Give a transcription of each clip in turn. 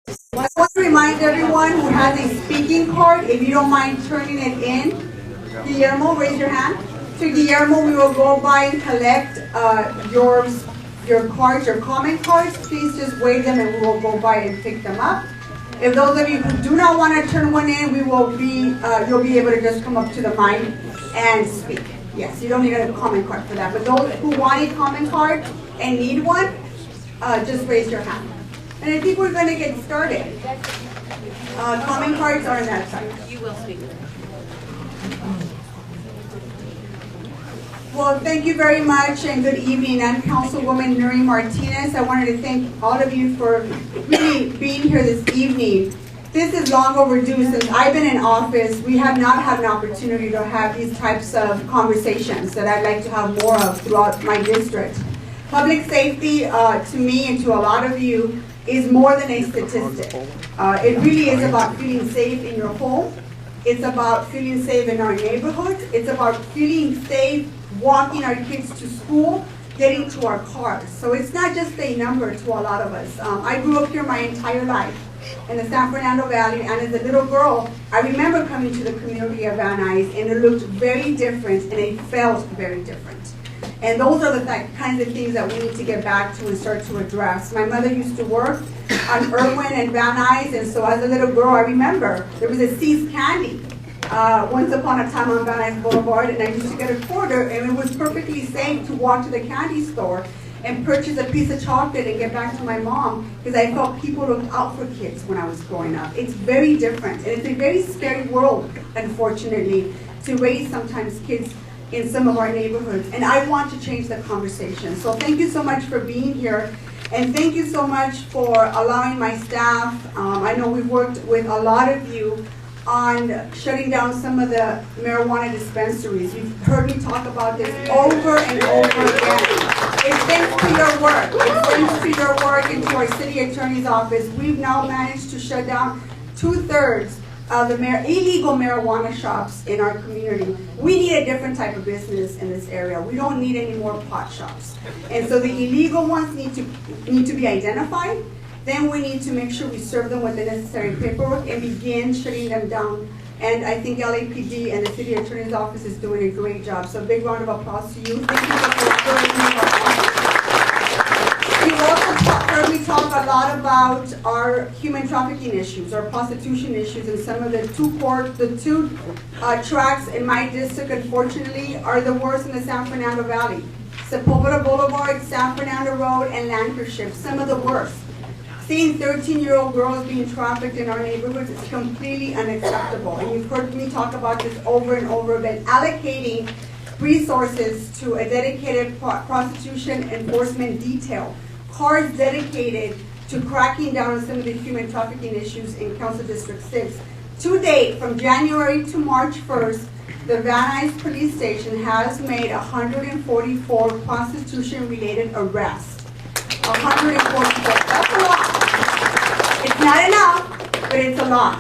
I want to remind everyone who has a speaking card, if you don't mind turning it in. Guillermo, raise your hand. To Guillermo, we will go by and collect your cards, your comment cards. Please just wave them and we will go by and pick them up. If those of you who do not want to turn one in, you'll be able to just come up to the mic and speak. Yes, you don't need a comment card for that. But those who want a comment card and need one, just raise your hand. And I think we're going to get started. Comment cards are on that side. You will speak. Well, thank you very much and good evening. I'm Councilwoman Nury Martinez. I wanted to thank all of you for really being here this evening. This is long overdue. Since I've been in office, we have not had an opportunity to have these types of conversations that I'd like to have more of throughout my district. Public safety, to me and to a lot of you, is more than a statistic. It really is about feeling safe in your home. It's about feeling safe in our neighborhoods. It's about feeling safe walking our kids to school, getting to our cars. So it's not just a number to a lot of us. I grew up here my entire life in the San Fernando Valley, and as a little girl, I remember coming to the community of Van Nuys, and it looked very different, and it felt very different. And those are the kinds of things that we need to get back to and start to address. My mother used to work on Irwin and Van Nuys, and so as a little girl, I remember there was a See's Candy once upon a time on Van Nuys Boulevard, and I used to get a quarter, and it was perfectly safe to walk to the candy store and purchase a piece of chocolate and get back to my mom, because I felt people looked out for kids when I was growing up. It's very different, and it's a very scary world, unfortunately, to raise sometimes kids in some of our neighborhoods, and I want to change the conversation. So thank you so much for being here, and thank you so much for allowing my staff. I know we've worked with a lot of you on shutting down some of the marijuana dispensaries. You've heard me talk about this over and over again. It's thanks to your work. It's thanks to your work and to our city attorney's office. We've now managed to shut down 2/3 of the illegal marijuana shops in our community. We need a different type of business in this area. We don't need any more pot shops. And so the illegal ones need to be identified. Then we need to make sure we serve them with the necessary paperwork and begin shutting them down. And I think LAPD and the City Attorney's Office is doing a great job. So a big round of applause to you. Thank you for referring me our office. You've also heard me talk a lot about our human trafficking issues, our prostitution issues, and some of the two tracks in my district, unfortunately, are the worst in the San Fernando Valley. Sepulveda Boulevard, San Fernando Road, and Lancashire, some of the worst. Seeing 13-year-old girls being trafficked in our neighborhoods is completely unacceptable. And you've heard me talk about this over and over again. Allocating resources to a dedicated prostitution enforcement detail. Cars dedicated to cracking down on some of the human trafficking issues in Council District 6. To date, from January to March 1st, the Van Nuys Police Station has made 144 prostitution-related arrests. 144. That's a lot. It's not enough, but it's a lot.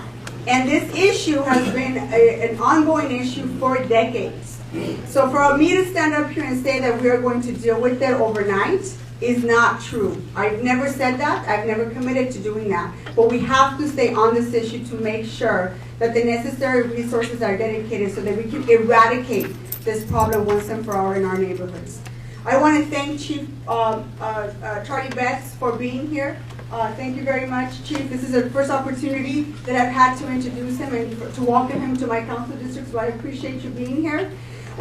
And this issue has been an ongoing issue for decades. So for me to stand up here and say that we are going to deal with it overnight is not true. I've never said that. I've never committed to doing that. But we have to stay on this issue to make sure that the necessary resources are dedicated so that we can eradicate this problem once and for all in our neighborhoods. I want to thank Chief Charlie Beck for being here. Thank you very much, Chief. This is the first opportunity that I've had to introduce him and to welcome him to my council district, so I appreciate you being here.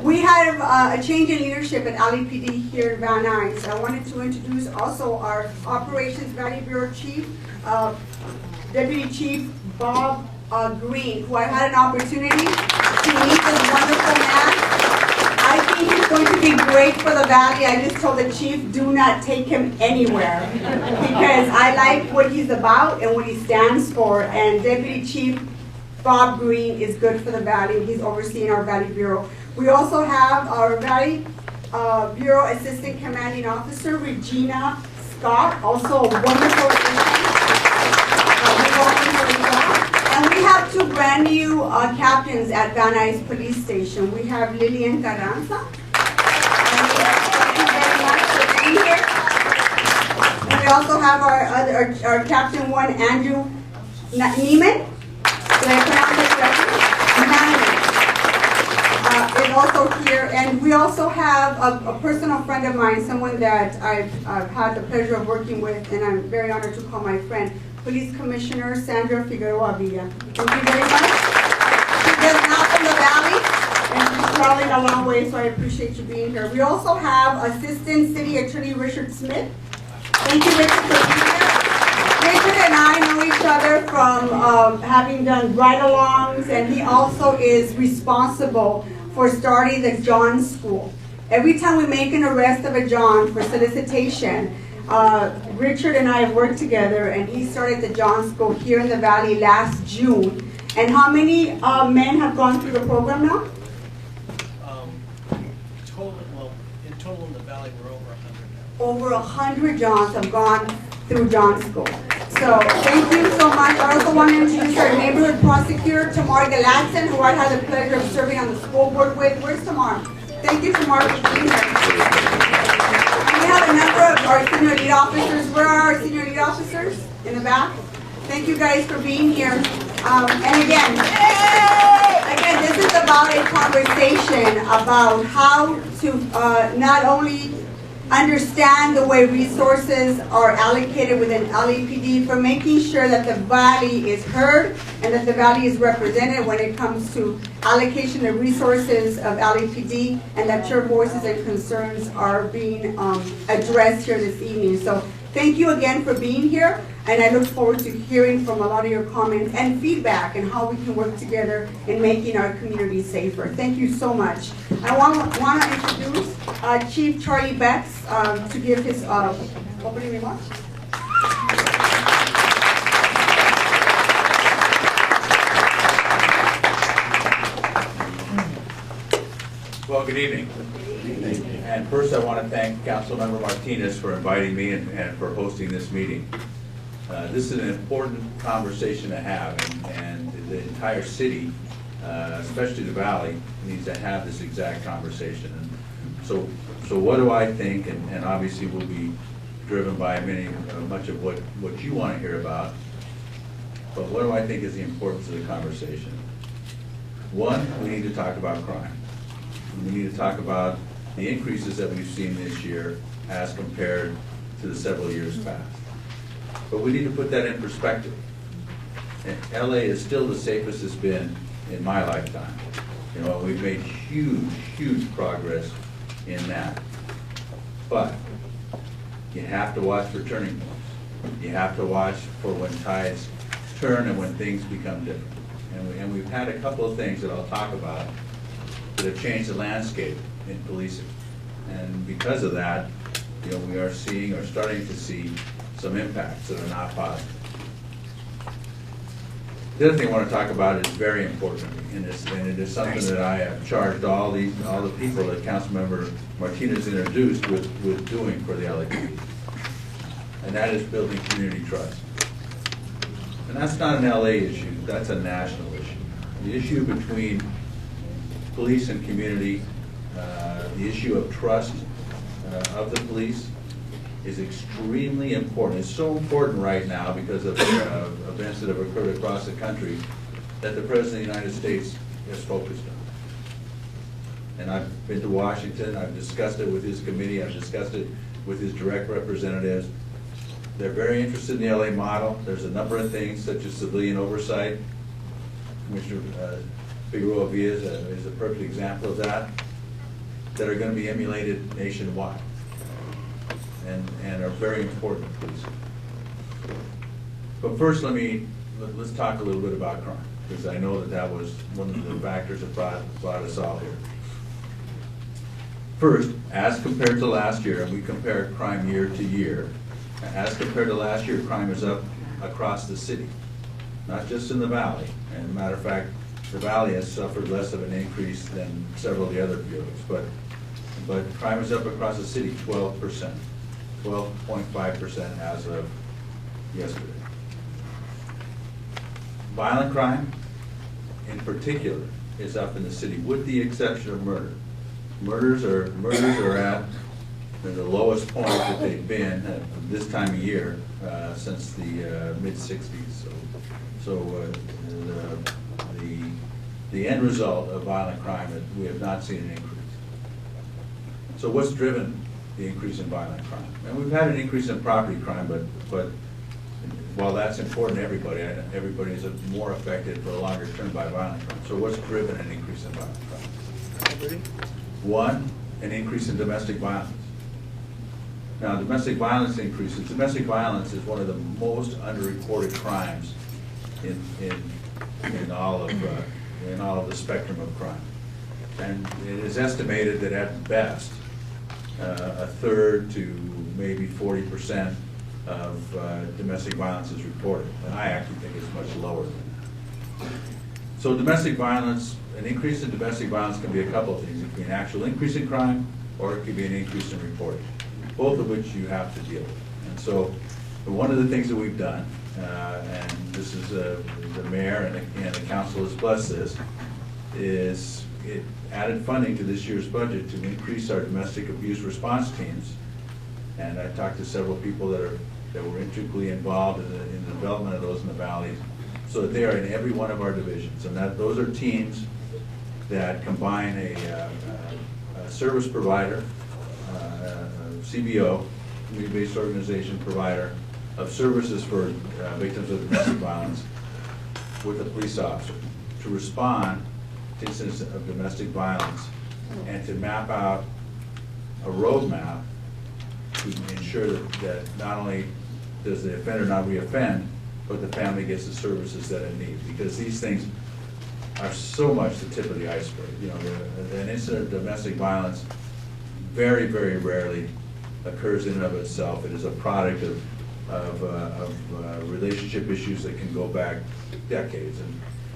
We have a change in leadership at LAPD here in Van Nuys. I wanted to introduce also our Operations Valley Bureau Chief, Deputy Chief Bob Green, who I had an opportunity to meet this wonderful man. I think he's going to be great for the Valley. I just told the Chief, do not take him anywhere, because I like what he's about and what he stands for. And Deputy Chief Bob Green is good for the Valley. He's overseeing our Valley Bureau. We also have our Valley Bureau Assistant Commanding Officer, Regina Scott, also a wonderful addition. And we have two brand new captains at Van Nuys Police Station. We have Lillian Carranza. Thank you very much for being here. And we also have our Captain 1, Andrew Neiman. Did I pronounce it correctly? Is also here, and we also have a personal friend of mine, someone that I've had the pleasure of working with, and I'm very honored to call my friend, Police Commissioner Sandra Figueroa Villa. Thank you very much. She does not from the Valley, and she's traveling a long way, so I appreciate you being here. We also have Assistant City Attorney Richard Smith. Thank you, Richard, for being here. Richard and I know each other from having done ride-alongs, and he also is responsible for starting the John School. Every time we make an arrest of a John for solicitation, Richard and I have worked together, and he started the John School here in the Valley last June. And how many men have gone through the program now? In total in the Valley, we're over 100 now. Over 100 Johns have gone through John School. So thank you so much. I also want to introduce our neighborhood prosecutor, Tamar Galatson, who I had the pleasure of serving on the school board with. Where's Tamar? Thank you, Tamar, for being here. And we have a number of our senior lead officers. Where are our senior lead officers? In the back. Thank you guys for being here. And again, this is about a conversation about how to not only understand the way resources are allocated within LAPD, for making sure that the Valley is heard and that the Valley is represented when it comes to allocation of resources of LAPD, and that your voices and concerns are being addressed here this evening. So thank you again for being here, and I look forward to hearing from a lot of your comments and feedback and how we can work together in making our community safer. Thank you so much. I want to introduce Chief Charlie Beck to give his opening remarks. Well, good evening. And first I want to thank Councilmember Martinez for inviting me and for hosting this meeting. This is an important conversation to have, and the entire city, especially the Valley, needs to have this exact conversation. And so what do I think, and obviously will be driven by much of what you want to hear about, but what do I think is the importance of the conversation? One, we need to talk about crime. We need to talk about the increases that we've seen this year as compared to the several years past. But we need to put that in perspective. And LA is still the safest it's been in my lifetime. You know, we've made huge progress in that. But you have to watch for turning points. You have to watch for when tides turn and when things become different. And we've had a couple of things that I'll talk about that have changed the landscape in policing. And because of that, you know, we are seeing or starting to see some impacts that are not positive. The other thing I want to talk about is very important, and it is something that I have charged all the people that Councilmember Martinez introduced with doing for the LAPD, and that is building community trust. And that's not an LA issue, that's a national issue. The issue between police and community, the issue of trust of the police is extremely important. It's so important right now because of events that have occurred across the country that the President of the United States is focused on. And I've been to Washington, I've discussed it with his committee, I've discussed it with his direct representatives. They're very interested in the LA model. There's a number of things such as civilian oversight. Commissioner Figueroa Villa is a perfect example of that are going to be emulated nationwide and are very important to policing. But first, let's talk a little bit about crime, because I know that was one of the factors that brought us all here. First, as compared to last year, and we compare crime year to year, as compared to last year, crime is up across the city, not just in the Valley. And as a matter of fact, the Valley has suffered less of an increase than several of the other bureaus, but crime is up across the city 12%, 12.5% as of yesterday. Violent crime, in particular, is up in the city, with the exception of murder. Murders are at They're the lowest point that they've been at this time of year since the mid-60s. So the end result of violent crime, we have not seen an increase. So what's driven the increase in violent crime? And we've had an increase in property crime, but while that's important to everybody, everybody is more affected for a longer term by violent crime. So what's driven an increase in violent crime? One, an increase in domestic violence. Now, domestic violence increases. Domestic violence is one of the most underreported crimes in all of the spectrum of crime. And it is estimated that at best, a third to maybe 40% of domestic violence is reported. And I actually think it's much lower than that. So domestic violence, an increase in domestic violence can be a couple of things. It can be an actual increase in crime, or it could be an increase in reporting, both of which you have to deal with. And so one of the things that we've done, and this is the mayor and the council has blessed this, is it added funding to this year's budget to increase our domestic abuse response teams. And I talked to several people that were intricately involved in the development of those in the valleys, so that they are in every one of our divisions. And those are teams that combine a service provider, CBO, community-based organization provider of services for victims of domestic violence, with a police officer to respond to incidents of domestic violence and to map out a roadmap to ensure that not only does the offender not reoffend, but the family gets the services that it needs. Because these things are so much the tip of the iceberg. You know, an incident of domestic violence very, very rarely occurs in and of itself. It is a product of relationship issues that can go back decades.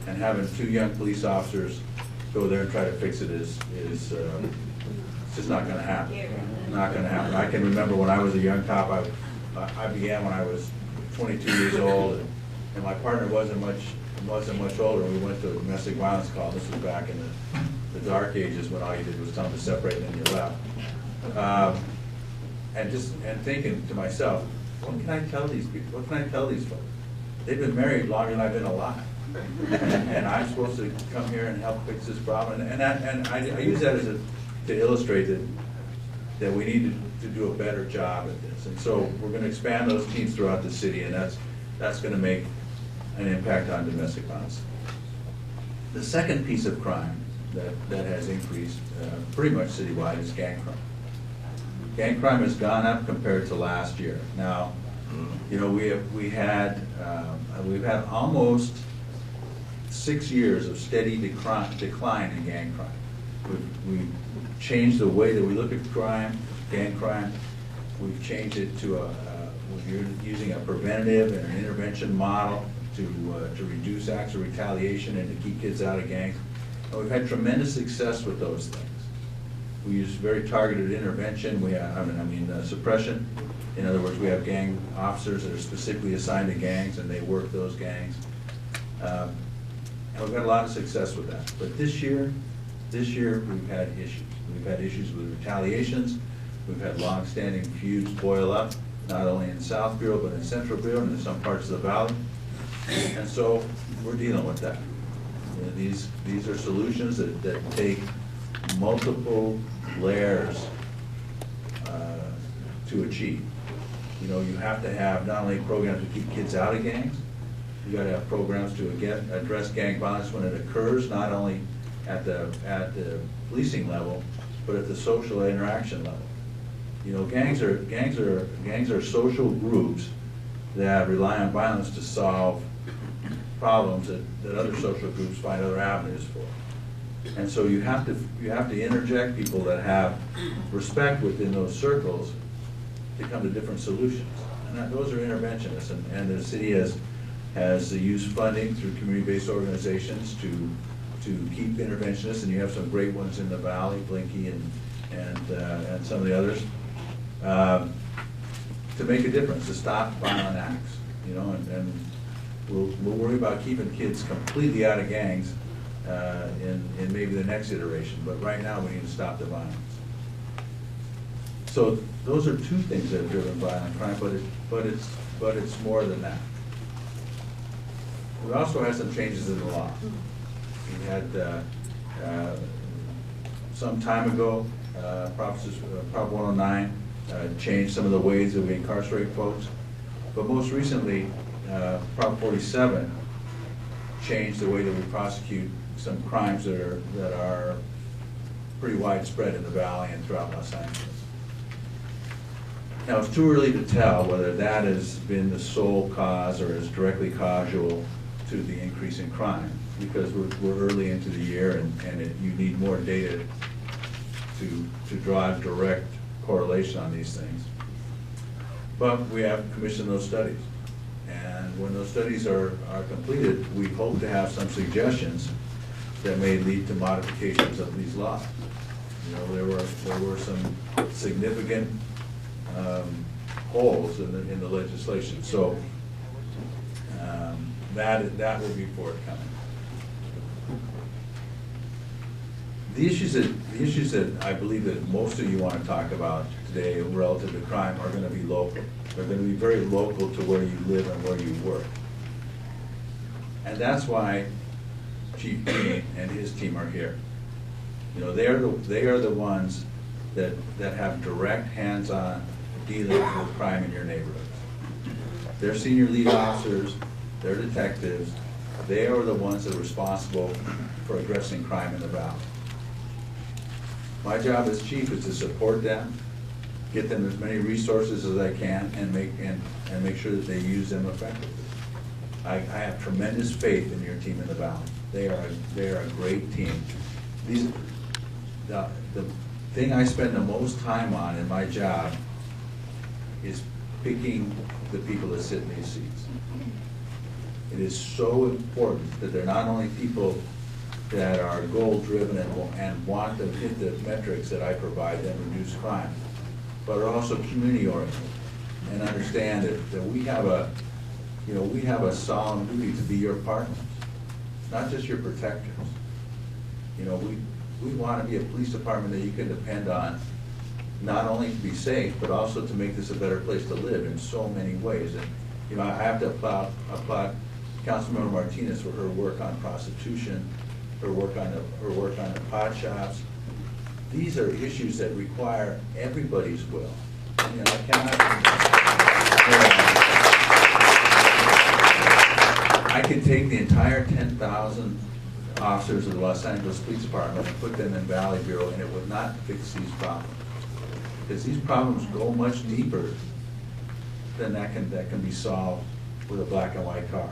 And having two young police officers go there and try to fix it is it's just not going to happen. Not going to happen. I can remember when I was a young cop, I began when I was 22 years old, and my partner wasn't much older. We went to a domestic violence call. This was back in the dark ages when all you did was tell them to separate and then you left. And thinking to myself, what can I tell these people? What can I tell these folks? They've been married longer than I've been alive. And I'm supposed to come here and help fix this problem. And I use that to illustrate that we need to do a better job at this. And so we're going to expand those teams throughout the city, and that's going to make an impact on domestic violence. The second piece of crime that has increased pretty much citywide is gang crime. Gang crime has gone up compared to last year. Now, you know, we've had almost 6 years of steady decline in gang crime. We've changed the way that we look at crime, gang crime. We've changed it to we're using a preventative and an intervention model to reduce acts of retaliation and to keep kids out of gangs. And we've had tremendous success with those things. We use very targeted intervention. We have, suppression. In other words, we have gang officers that are specifically assigned to gangs, and they work those gangs. And we've had a lot of success with that. But this year we've had issues. We've had issues with retaliations. We've had long-standing feuds boil up, not only in South Bureau, but in Central Bureau and in some parts of the valley. And so we're dealing with that. You know, these are solutions that take multiple layers to achieve. You know, you have to have not only programs to keep kids out of gangs, you got to have programs to address gang violence when it occurs, not only at the policing level, but at the social interaction level. You know, gangs are social groups that rely on violence to solve problems that other social groups find other avenues for. And so you have to interject people that have respect within those circles to come to different solutions. And those are interventionists, and the city has used funding through community-based organizations to keep interventionists, and you have some great ones in the valley, Blinky and some of the others, to make a difference, to stop violent acts. You know, and we'll worry about keeping kids completely out of gangs in maybe the next iteration, but right now we need to stop the violence. So those are two things that have driven violent crime, but it's more than that. We also had some changes in the law. We had some time ago, Prop 109 changed some of the ways that we incarcerate folks, but most recently, Prop 47 changed the way that we prosecute some crimes that are pretty widespread in the Valley and throughout Los Angeles. Now, it's too early to tell whether that has been the sole cause or is directly causal to the increase in crime, because we're early into the year and you need more data to draw a direct correlation on these things. But we have commissioned those studies. And when those studies are completed, we hope to have some suggestions that may lead to modifications of these laws. You know, there were some significant holes in the legislation. So that will be forthcoming. The issues that I believe that most of you want to talk about today relative to crime are going to be local. They're going to be very local to where you live and where you work. And that's why Chief Bean and his team are here. You know, they are the ones that have direct hands-on dealing with crime in your neighborhood. They're senior lead officers, they're detectives, they are the ones that are responsible for addressing crime in the Valley. My job as chief is to support them, get them as many resources as I can, and make sure that they use them effectively. I have tremendous faith in your team in the Valley. They are a great team. The thing I spend the most time on in my job is picking the people that sit in these seats. It is so important that they're not only people that are goal-driven and want to hit the metrics that I provide them, reduce crime, but are also community-oriented and understand that we have a solemn duty to be your partners, not just your protectors. You know, we want to be a police department that you can depend on, not only to be safe, but also to make this a better place to live in so many ways. And you know, I have to applaud Councilwoman Martinez for her work on prostitution, her work on the pot shops. These are issues that require everybody's will. You know, I can take the entire 10,000 officers of the Los Angeles Police Department and put them in Valley Bureau, and it would not fix these problems. Because these problems go much deeper than that can be solved with a black and white car.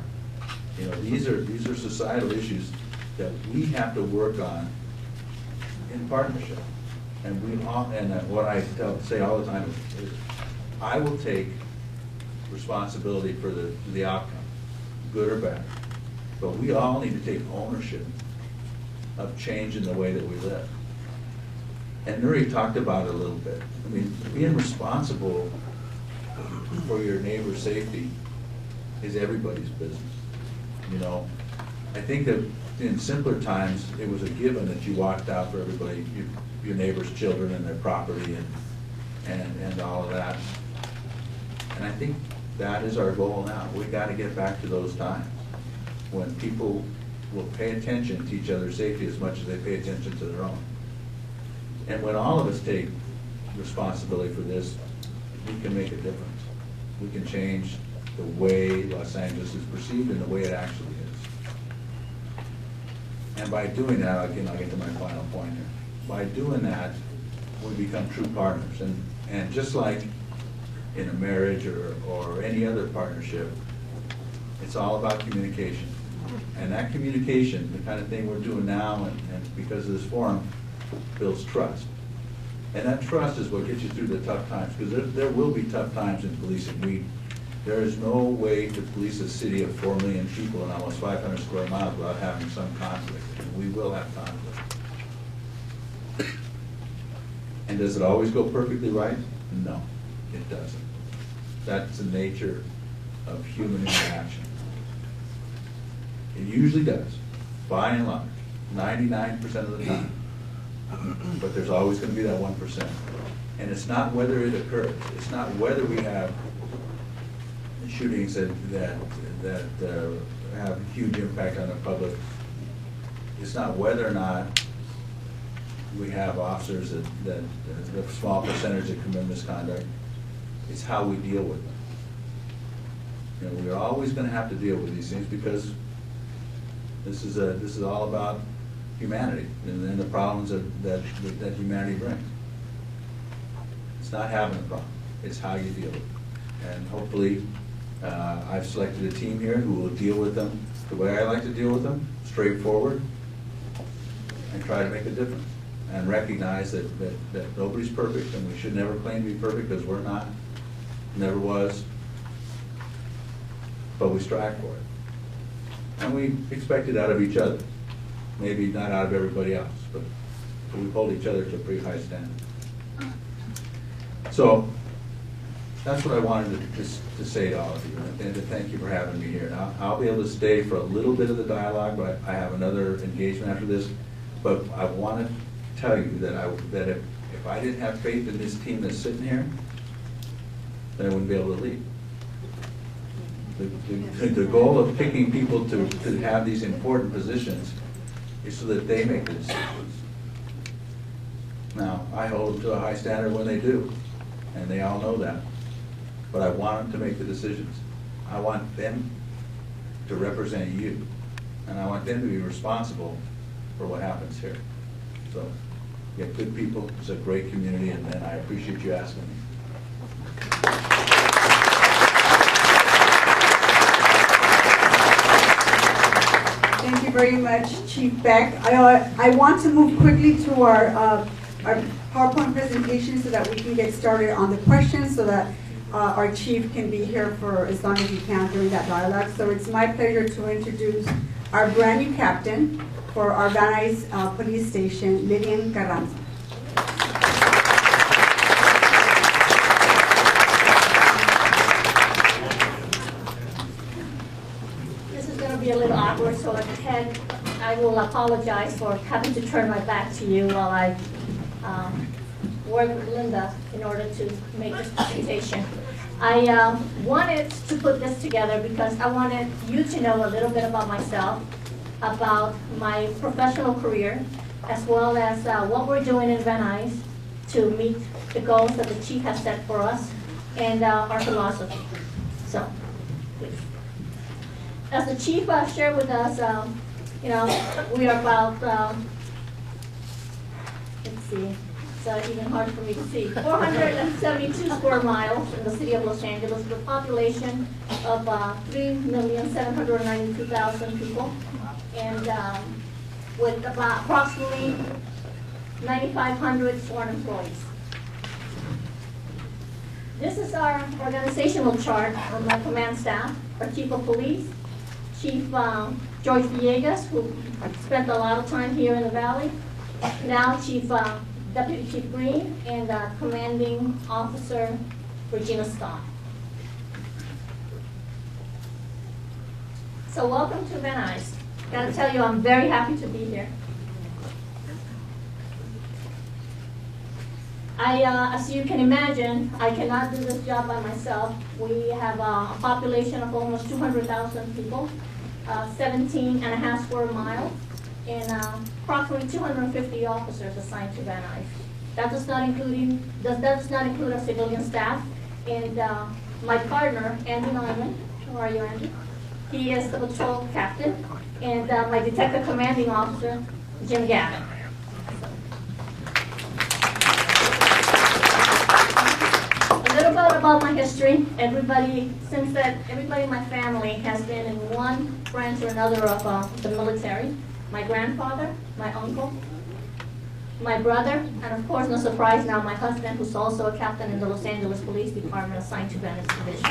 You know, these are societal issues that we have to work on in partnership. And what I say all the time is I will take responsibility for the outcome, good or bad. But we all need to take ownership of change in the way that we live. And Nury talked about it a little bit. I mean, being responsible for your neighbor's safety is everybody's business. You know, I think that in simpler times, it was a given that you watched out for everybody, your neighbor's children and their property and all of that. And I think that is our goal now. We got to get back to those times when people will pay attention to each other's safety as much as they pay attention to their own. And when all of us take responsibility for this, we can make a difference. We can change the way Los Angeles is perceived and the way it actually is. And by doing that, again, I'll get to my final point here. By doing that, we become true partners. And just like in a marriage or any other partnership, it's all about communication. And that communication, the kind of thing we're doing now, and because of this forum, builds trust. And that trust is what gets you through the tough times, because there will be tough times in policing. There is no way to police a city of 4 million people and almost 500 square miles without having some conflict. And we will have conflict. And does it always go perfectly right? No, it doesn't. That's the nature of human interaction. It usually does, by and large, 99% of the time. But there's always going to be that 1%. And it's not whether it occurs. It's not whether we have shootings that have huge impact on the public. It's not whether or not we have officers that a small percentage that commit misconduct. It's how we deal with them. You know, we're always going to have to deal with these things because this is all about humanity and the problems that humanity brings. It's not having a problem. It's how you deal with it. And hopefully, I've selected a team here who will deal with them the way I like to deal with them, straightforward, and try to make a difference. And recognize that nobody's perfect, and we should never claim to be perfect because we're not, never was, but we strive for it. And we expect it out of each other. Maybe not out of everybody else, but we hold each other to a pretty high standard. So that's what I wanted to say to all of you, and to thank you for having me here. Now, I'll be able to stay for a little bit of the dialogue, but I have another engagement after this. But I want to tell you that if I didn't have faith in this team that's sitting here, then I wouldn't be able to lead. The goal of picking people to have these important positions is so that they make the decisions. Now, I hold them to a high standard when they do, and they all know that. But I want them to make the decisions. I want them to represent you, and I want them to be responsible for what happens here. So, you have good people, it's a great community, and I appreciate you asking me. Thank you very much, Chief Beck. I want to move quickly to our PowerPoint presentation so that we can get started on the questions so that our chief can be here for as long as he can during that dialogue. So it's my pleasure to introduce our brand new captain for our Van Nuys Police Station, Lillian Carranza. This is going to be a little awkward, so ahead I will apologize for having to turn my back to you while I work with Linda in order to make this presentation. I wanted to put this together because I wanted you to know a little bit about myself, about my professional career, as well as what we're doing in Van Nuys to meet the goals that the chief has set for us and our philosophy. So, please. As the chief shared with us, you know, we are about, let's see, it's even hard for me to see, 472 square miles in the city of Los Angeles with a population of 3,792,000 people, and with about approximately 9,500 sworn employees. This is our organizational chart of my command staff, our chief of police, Chief George Villegas, who spent a lot of time here in the Valley, now Deputy Chief Green, and Commanding Officer Regina Scott. So welcome to Van Nuys. Gotta tell you, I'm very happy to be here. As you can imagine, I cannot do this job by myself. We have a population of almost 200,000 people, 17.5 square miles, and approximately 250 officers assigned to Van Nuys. That does not include our civilian staff. And my partner, Andy Neiman, how are you, Andy? He is the patrol captain, and my detective commanding officer, Jim Gavin. A little bit about my history. Everybody in my family has been in one branch or another of the military. My grandfather, my uncle, my brother, and of course, no surprise now, my husband, who's also a captain in the Los Angeles Police Department assigned to Van Nuys Division.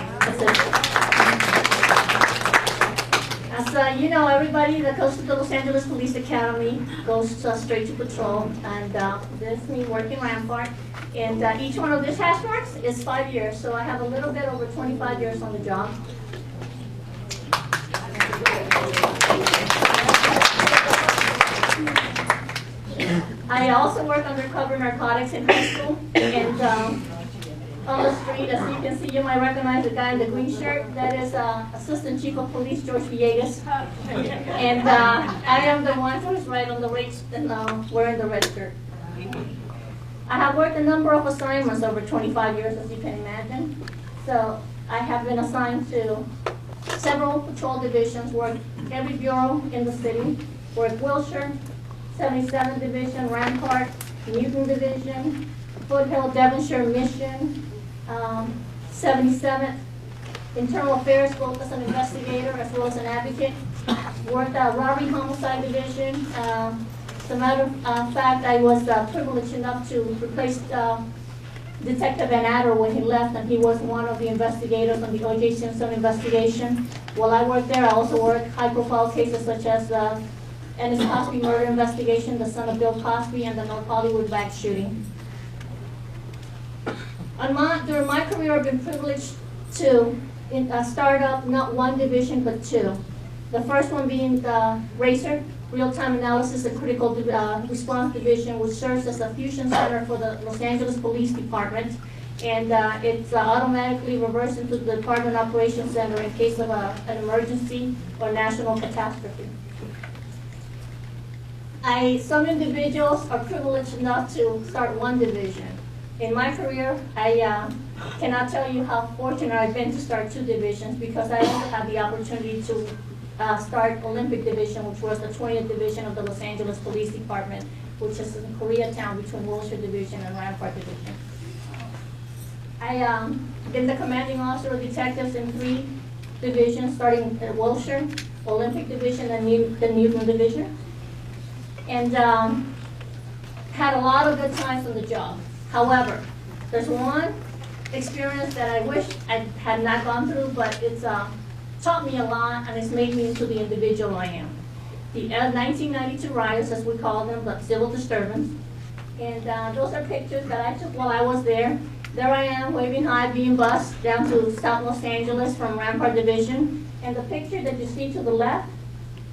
As you know, everybody that goes to the Los Angeles Police Academy goes straight to patrol, and this is me working Rampart. And each one of these hash marks is 5 years, so I have a little bit over 25 years on the job. I also work undercover narcotics in high school, and on the street, as you can see, you might recognize the guy in the green shirt. That is Assistant Chief of Police George Villegas, and I am the one who is right on the race and wearing the red shirt. I have worked a number of assignments over 25 years, as you can imagine. So I have been assigned to several patrol divisions, worked every bureau in the city, worked Wilshire, 77th Division, Rampart, Newton Division, Foothill, Devonshire, Mission, 77th, Internal Affairs, both as an investigator as well as an advocate. Worked at Robbery Homicide Division. As a matter of fact, I was privileged enough to replace Detective Van Adder when he left, and he was one of the investigators on the O.J. Simpson investigation. While I worked there, I also worked high-profile cases such as the Ennis Cosby murder investigation, the son of Bill Cosby, and the North Hollywood bag shooting. During my career, I've been privileged to start up not one division, but two. The first one being the RACER, Real-Time Analysis and Critical Response Division, which serves as a fusion center for the Los Angeles Police Department. And it's automatically reversed into the Department Operations Center in case of an emergency or national catastrophe. Some individuals are privileged enough to start one division. In my career, I cannot tell you how fortunate I've been to start two divisions, because I also had the opportunity to start Olympic Division, which was the 20th Division of the Los Angeles Police Department, which is in Koreatown between Wilshire Division and Rampart Division. I been the commanding officer of detectives in 3 divisions, starting at Wilshire, Olympic Division, and the Newton Division, and had a lot of good times on the job. However, there's one experience that I wish I had not gone through, but it's taught me a lot, and it's made me into the individual I am. The 1992 riots, as we call them, but civil disturbance. And those are pictures that I took while I was there. There I am, waving high, being bused down to South Los Angeles from Rampart Division. And the picture that you see to the left,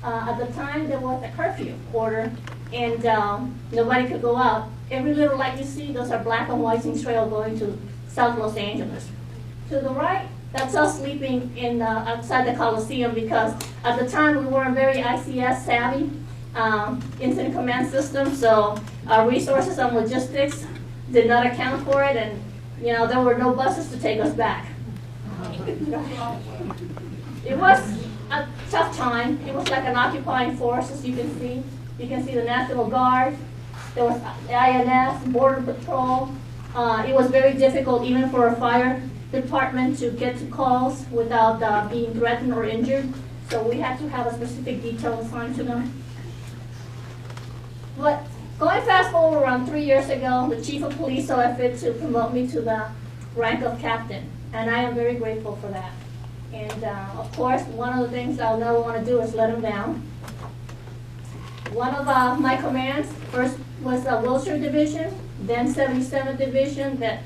at the time there was a curfew order, and nobody could go out. Every little light you see, those are black and white in trail going to South Los Angeles. To the right, that's us sleeping in outside the Coliseum, because at the time we weren't very ICS savvy, incident command system, so our resources and logistics did not account for it, and there were no buses to take us back. It was a tough time. It was like an occupying force, as you can see. You can see the National Guard. There was INS, Border Patrol. It was very difficult even for a fire department to get to calls without being threatened or injured. So we had to have a specific detail assigned to them. But going fast forward, around 3 years ago, the chief of police saw fit to promote me to the rank of captain, and I am very grateful for that. And of course, one of the things I'll never want to do is let him down. One of my commands first was the Wilshire Division, then 77th Division, that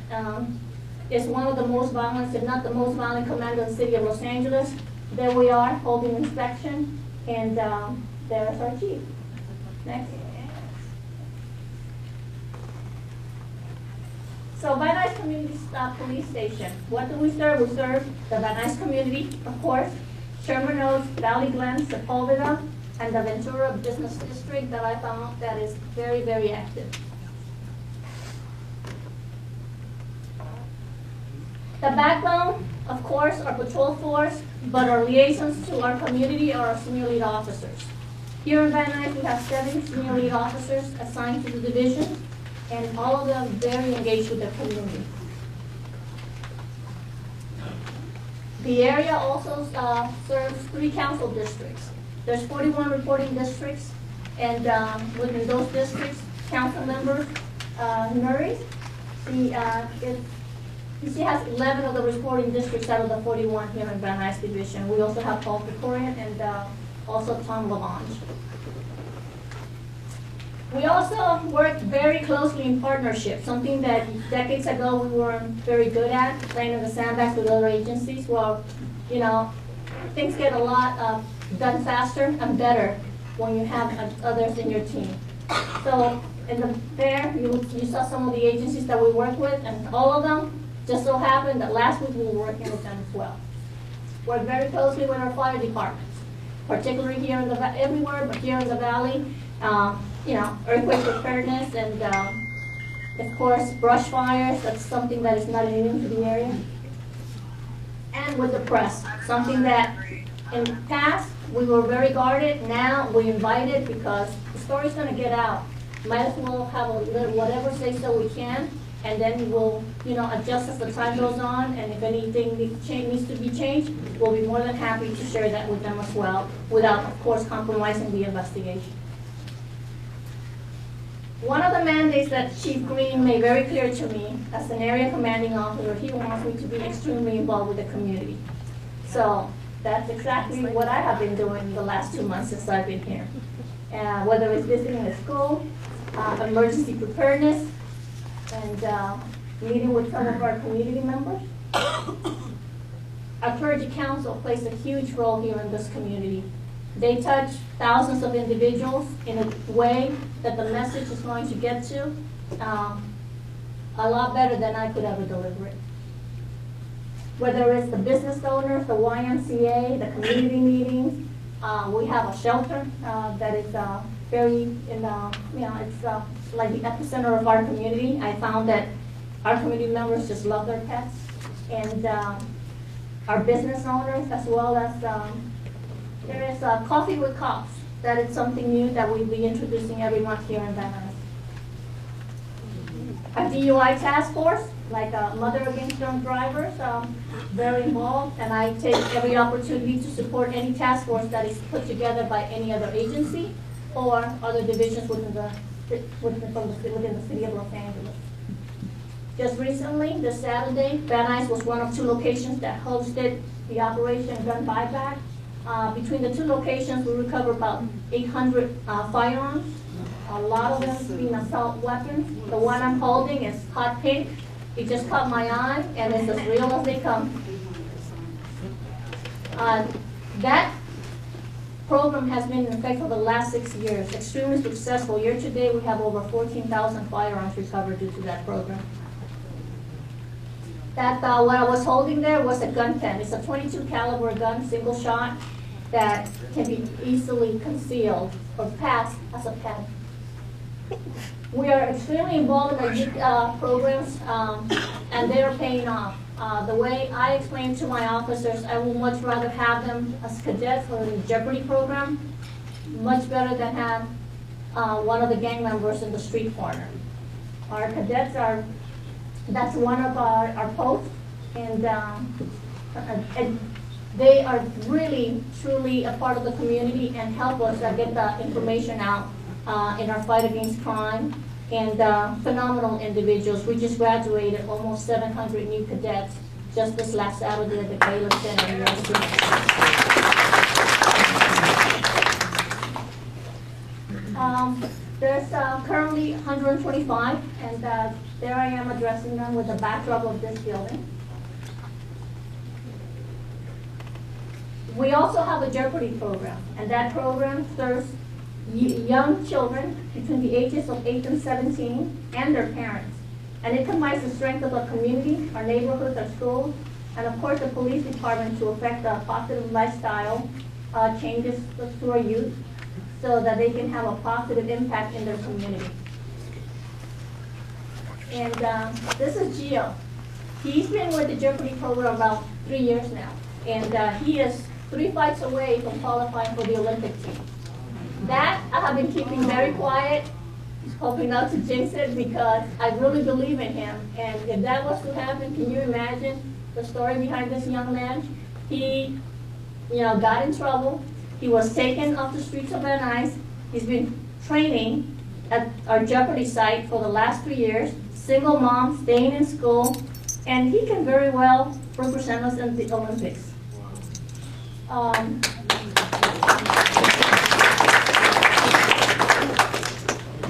is one of the most violent, if not the most violent command of the city of Los Angeles. There we are, holding inspection, and there's our chief. Next. So Van Nuys Community Police Station. What do we serve? We serve the Van Nuys community, of course, Sherman Oaks, Valley Glen, Sepulveda, and the Ventura Business District that I found that is very, very active. The backbone, of course, our patrol force, but our liaisons to our community are our senior lead officers. Here in Van Nuys, we have 7 senior lead officers assigned to the division, and all of them very engaged with the community. The area also serves 3 council districts. There's 41 reporting districts, and within those districts, council members, Nury, she has 11 of the reporting districts out of the 41 here in Van Nuys Division. We also have Paul Krikorian and also Tom Lavange. We also work very closely in partnership, something that decades ago we weren't very good at, playing in the sandbox with other agencies. Well, things get a lot done faster and better when you have others in your team. So in the fair, you saw some of the agencies that we work with, and all of them just so happened that last week we were working with them as well. Work very closely with our fire departments, particularly here in the, everywhere, but here in the valley, you know, earthquake preparedness and, of course, brush fires. That's something that is not immune to the area. And with the press, something that in the past we were very guarded. Now we invite it because the story's going to get out. Might as well have a little whatever say so we can, and then we'll, you know, adjust as the time goes on. And if anything needs to be changed, we'll be more than happy to share that with them as well, without, of course, compromising the investigation. One of the mandates that Chief Green made very clear to me as an area commanding officer, he wants me to be extremely involved with the community. So that's exactly what I have been doing the last 2 months since I've been here. Whether it's visiting the school, emergency preparedness, and meeting with some of our community members. Our clergy council plays a huge role here in this community. They touch thousands of individuals in a way that the message is going to get to a lot better than I could ever deliver it. Whether it's the business owners, the YMCA, the community meetings, we have a shelter that is very, you know, it's like the epicenter of our community. I found that our community members just love their pets, and our business owners, as well as there is Coffee with Cops. That is something new that we'll be introducing every month here in Van Nuys. A DUI task force, like Mother Against Drunk Drivers, very involved, and I take every opportunity to support any task force that is put together by any other agency or other divisions within the city of Los Angeles. Just recently, this Saturday, Van Nuys was one of 2 locations that hosted the Operation Gun Buyback. Between the 2 locations, we recovered about 800 firearms, a lot of them being assault weapons. The one I'm holding is hot pink. It just caught my eye, and it's as real as they come. That program has been in effect for the last 6 years, extremely successful. Year to date, we have over 14,000 firearms recovered due to that program. That what I was holding there was a gun pen. It's a .22 caliber gun, single shot, that can be easily concealed or passed as a pen. We are extremely involved in our youth programs, and they are paying off. The way I explain to my officers, I would much rather have them as cadets for the Jeopardy program, much better than have one of the gang members in the street corner. Our cadets are, that's one of our posts, and they are really, truly a part of the community and help us get the information out in our fight against crime, and phenomenal individuals. We just graduated almost 700 new cadets just this last Saturday at the Baylor Center in New York City. There's currently 125, and there I am addressing them with the backdrop of this building. We also have a Jeopardy program, and that program serves young children between the ages of 8 and 17 and their parents. And it combines the strength of our community, our neighborhoods, our schools, and of course the police department to affect a positive lifestyle changes to our youth so that they can have a positive impact in their community. And this is Gio. He's been with the Jeopardy program about 3 years now, and he is 3 fights away from qualifying for the Olympic team. That I have been keeping very quiet, hoping not to jinx it, because I really believe in him. And if that was to happen, can you imagine the story behind this young man? He, got in trouble. He was taken off the streets of Van Nuys. He's been training at our Jeopardy site for the last 3 years. Single mom, staying in school, and he can very well represent us in the Olympics.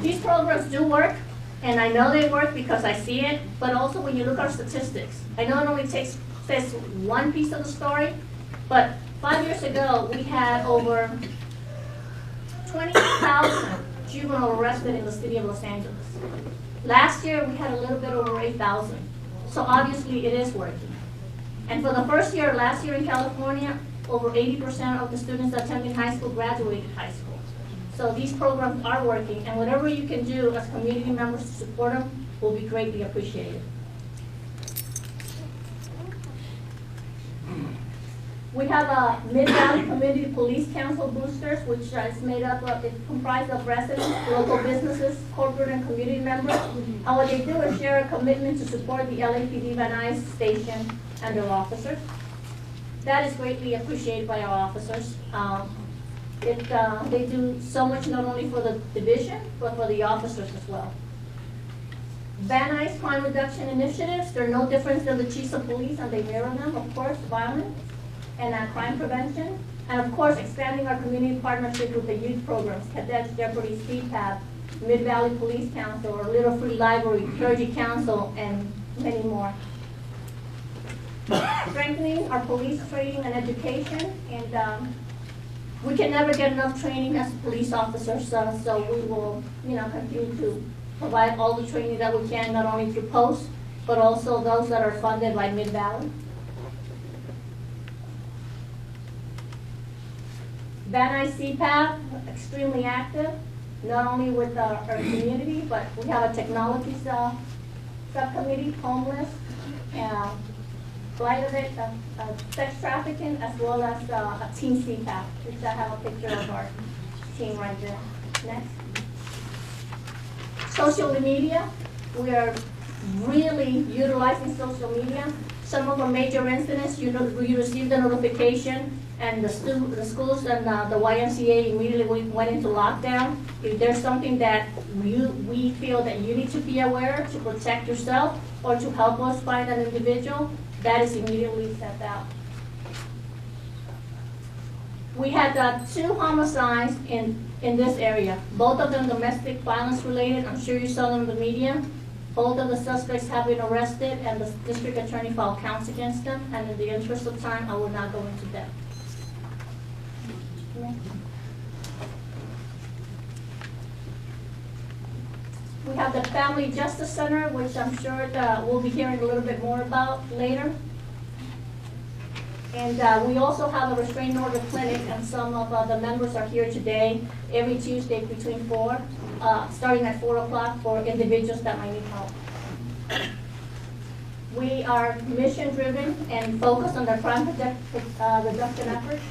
These programs do work, and I know they work because I see it, but also when you look at our statistics, I know it only says one piece of the story, but 5 years ago, we had over 20,000 juvenile arrested in the city of Los Angeles. Last year, we had a little bit over 8,000. So obviously, it is working. And for the first year, last year in California, over 80% of the students attending high school graduated high school. So these programs are working, and whatever you can do as community members to support them will be greatly appreciated. We have a Mid-Valley Community Police Council boosters, which is made up of, it's comprised of residents, local businesses, corporate and community members. And what they do is share a commitment to support the LAPD Van Nuys station and their officers. That is greatly appreciated by our officers. They do so much not only for the division, but for the officers as well. Van Nuys crime reduction initiatives, they're no different than the chiefs of police, and they mirror them, of course, violence and crime prevention. And of course, expanding our community partnership with the youth programs, Cadets, Jeopardy, CPAP, Mid-Valley Police Council, or Little Free Library, Clergy Council, and many more. Strengthening our police training and education, and we can never get enough training as police officers, so we will, continue to provide all the training that we can, not only through posts, but also those that are funded by Mid-Valley. Van Nuys CPAP, extremely active, not only with our community, but we have a technology subcommittee, homeless, flight event, sex trafficking, as well as a team CPAP, which I have a picture of our team right there. Next. Social media, we are really utilizing social media. Some of the major incidents, we received a notification, and the schools and the YMCA immediately went into lockdown. If there's something that we feel that you need to be aware to protect yourself or to help us find an individual, that is immediately sent out. We had 2 homicides in this area, both of them domestic violence related. I'm sure you saw them in the media. Both of the suspects have been arrested, and the district attorney filed counts against them. And in the interest of time, I will not go into depth. We have the Family Justice Center, which I'm sure that we'll be hearing a little bit more about later. And we also have a restraining order clinic, and some of the members are here today, every Tuesday between 4, starting at 4 o'clock for individuals that might need help. We are mission-driven and focused on the crime reduction efforts.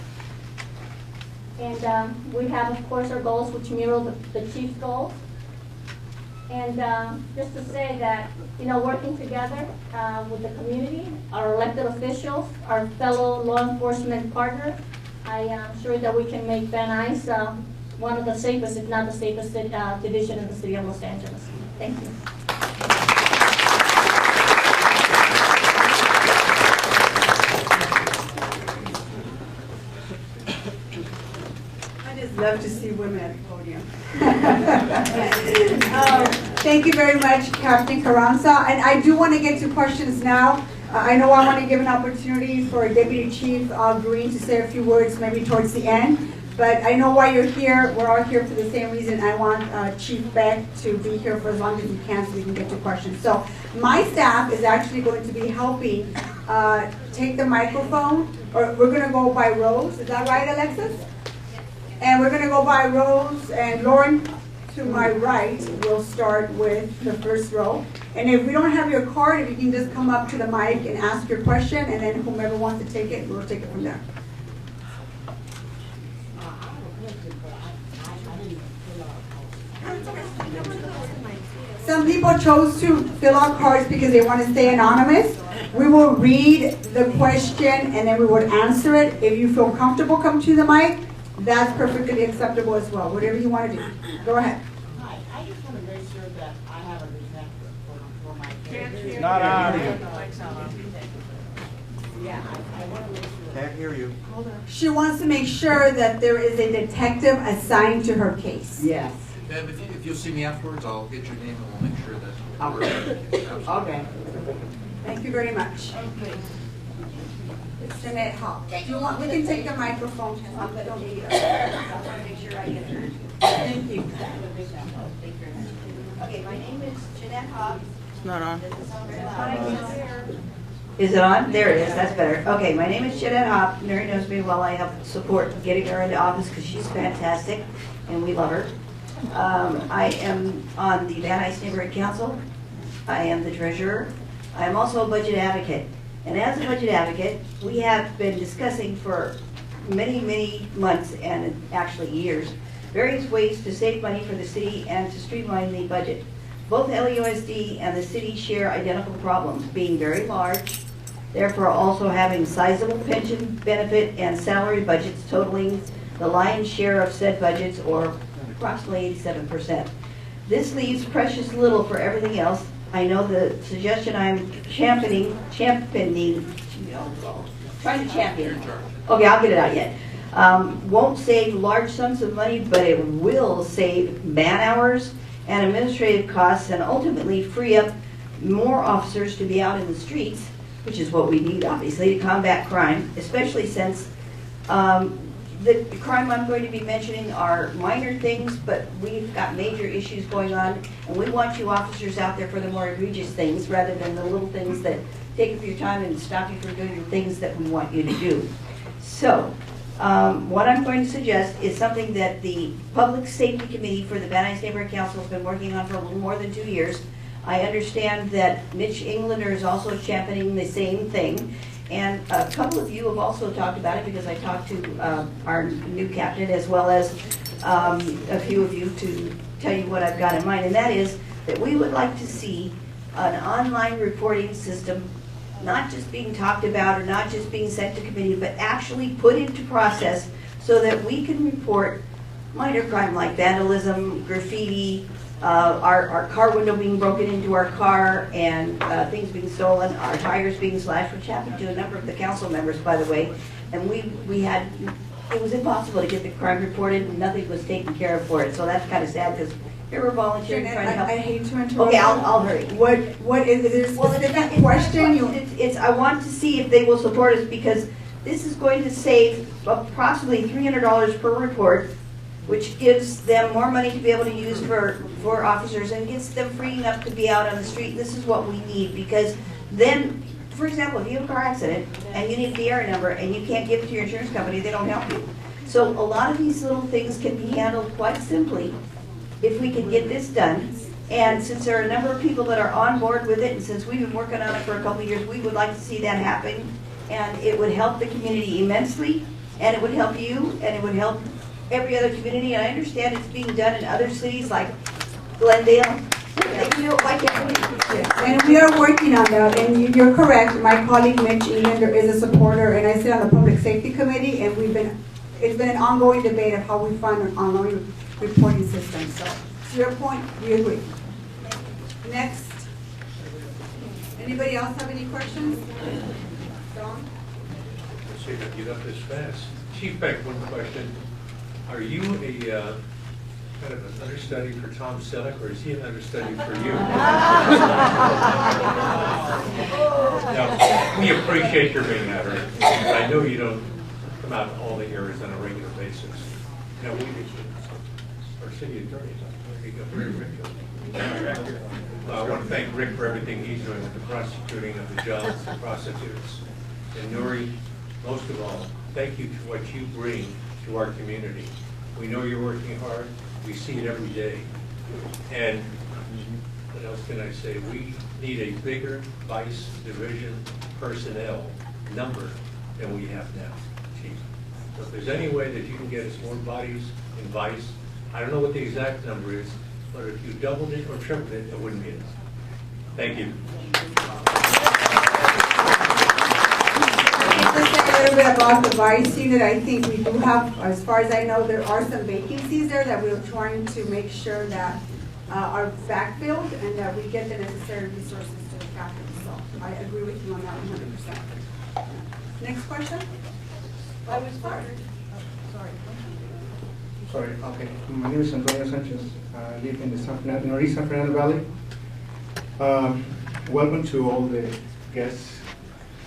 And we have, of course, our goals, which mirror the chief's goals. And just to say that, working together with the community, our elected officials, our fellow law enforcement partners, I am sure that we can make Van Nuys one of the safest, if not the safest division in the city of Los Angeles. Thank you. Love to see women at the podium. Thank you very much, Captain Carranza. And I do want to get to questions now. I know I want to give an opportunity for Deputy Chief Green to say a few words maybe towards the end. But I know why you're here. We're all here for the same reason. I want Chief Beck to be here for as long as he can so we can get to questions. So my staff is actually going to be helping take the microphone, or we're going to go by rows. Is that right, Alexis? And we're going to go by rows, and Lauren, to my right, will start with the first row. And if we don't have your card, if you can just come up to the mic and ask your question, and then whomever wants to take it, we'll take it from there. Some people chose to fill out cards because they want to stay anonymous. We will read the question, and then we would answer it. If you feel comfortable, come to the mic. That's perfectly acceptable as well. Whatever you want to do. Go ahead. Hi, I just want to make sure that I have a detector for my case. Not on. Yeah, I want to make sure. Can't hear you. She wants to make sure that there is a detective assigned to her case. Yes. Bev, if you'll see me afterwards, I'll get your name and we'll make sure that. Okay. Thank you very much. Okay. It's Jeanette Hall. Do you want? We can take the microphone. Don't need it. I want to make sure I get it. Thank you. Okay, my name is Jeanette Hobbs. It's not on. Is it on? There it is, that's better. Okay, my name is Jeanette Hobbs. Nury knows me well. I help support getting her into office because she's fantastic and we love her. I am on the Van Nuys Neighborhood Council. I am the treasurer. I am also a budget advocate. And as a budget advocate, we have been discussing for many, many months and actually years, various ways to save money for the city and to streamline the budget. Both LAUSD and the city share identical problems, being very large, therefore also having sizable pension benefit and salary budgets totaling the lion's share of said budgets, or approximately 87%. This leaves precious little for everything else. I know the suggestion I'm championing, trying to champion. Okay, I'll get it out yet. Won't save large sums of money, but it will save man hours and administrative costs and ultimately free up more officers to be out in the streets, which is what we need, obviously, to combat crime, especially since the crime I'm going to be mentioning are minor things, but we've got major issues going on, and we want you officers out there for the more egregious things rather than the little things that take up your time and stop you from doing the things that we want you to do. So, what I'm going to suggest is something that the Public Safety Committee for the Van Nuys Neighborhood Council has been working on for a little more than 2 years. I understand that Mitch Englander is also championing the same thing. And a couple of you have also talked about it because I talked to our new captain as well as a few of you to tell you what I've got in mind. And that is that we would like to see an online reporting system, not just being talked about or not just being sent to committee, but actually put into process so that we can report minor crime like vandalism, graffiti, our car window being broken into our car, and things being stolen, our tires being slashed, which happened to a number of the council members, by the way. And it was impossible to get the crime reported and nothing was taken care of for it. So that's kind of sad because here we're volunteering trying to help. I hate to interrupt. Okay, I'll hurry. What is it? There's a specific question? I want to see if they will support us because this is going to save approximately $300 per report, which gives them more money to be able to use for officers and gets them freeing up to be out on the street. This is what we need because then, for example, if you have a car accident and you need a DR number and you can't give it to your insurance company, they don't help you. So a lot of these little things can be handled quite simply if we can get this done. And since there are a number of people that are on board with it, and since we've been working on it for a couple of years, we would like to see that happen. And it would help the community immensely, and it would help you, and it would help every other community. And I understand it's being done in other cities like Glendale. They do it like everybody. And we are working on that, and you're correct. My colleague Mitch Englander is a supporter, and I sit on the Public Safety Committee, and it's been an ongoing debate of how we fund an online reporting system. So, to your point, we agree. Next. Anybody else have any questions? Don? Let's see if I can get up this fast. Chief Beck, one question. Are you a kind of an understudy for Tom Selleck, or is he an understudy for you? Now, we appreciate your being out here, but I know you don't come out to all the areas on a regular basis. Now, we do. Our city attorney, I want to thank Rick for everything he's doing with the prosecuting of the judges and prostitutes. And Nury, most of all, thank you for what you bring to our community. We know you're working hard. We see it every day. And what else can I say? We need a bigger vice division personnel number than we have now, Chief. So if there's any way that you can get us more bodies in vice, I don't know what the exact number is, but if you doubled it or tripled it, it wouldn't be enough. Thank you. Just say a little bit about the vicing that I think we do have. As far as I know, there are some vacancies there that we're trying to make sure that are backfilled and that we get the necessary resources to the captain. So I agree with you on that 100%. Next question? I was sorry. Sorry, okay. My name is Antonio Sanchez. I live in the Nuys San Fernando Valley. Welcome to all the guests,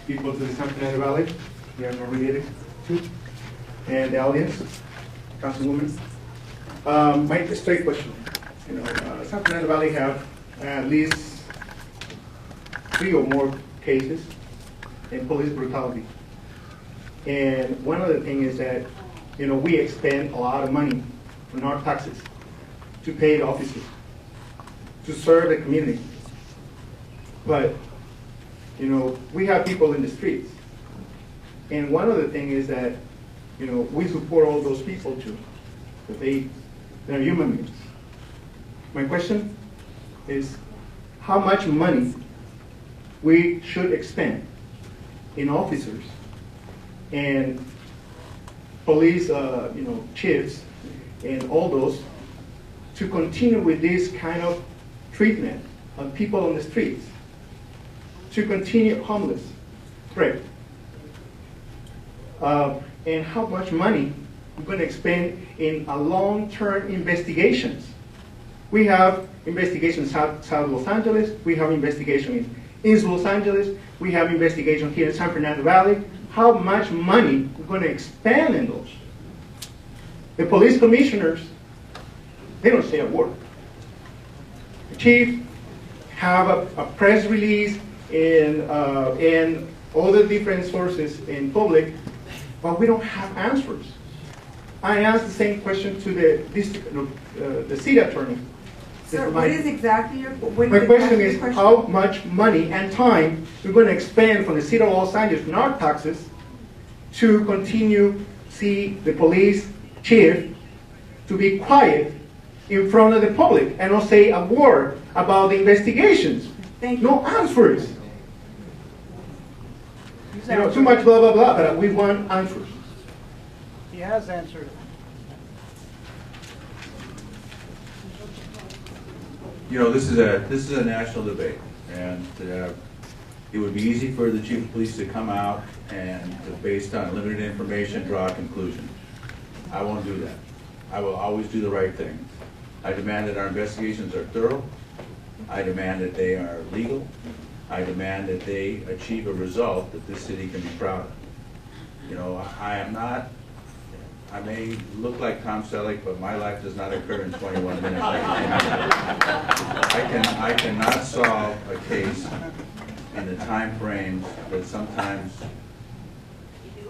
people to the San Fernando Valley. We are not related to, and the audience, Councilwoman. My straight question. San Fernando Valley have at least 3 or more cases in police brutality. And one of the things is that, we expend a lot of money on our taxes to pay the officers, to serve the community. But, we have people in the streets. And one of the things is that, we support all those people too, because they're human beings. My question is how much money we should expend in officers and police, chiefs and all those to continue with this kind of treatment of people on the streets, to continue homeless, correct? And how much money we're going to expend in a long-term investigations. We have investigations South Los Angeles, we have investigation in East Los Angeles, we have investigation here in San Fernando Valley. How much money we're going to expend in those? The police commissioners, they don't say a word. The chief have a press release in all the different sources in public, but we don't have answers. I asked the same question to the city attorney. Sir, what is exactly your question? My question is how much money and time we're going to expend from the city of Los Angeles in our taxes to continue see the police chief to be quiet in front of the public and not say a word about the investigations. Thank you. No answers. Too much blah, blah, blah, but we want answers. He has answered it. This is a national debate, and it would be easy for the chief of police to come out and, based on limited information, draw a conclusion. I won't do that. I will always do the right thing. I demand that our investigations are thorough. I demand that they are legal. I demand that they achieve a result that this city can be proud of. I may look like Tom Selleck, but my life does not occur in 21 minutes. I cannot solve a case in the time frames that sometimes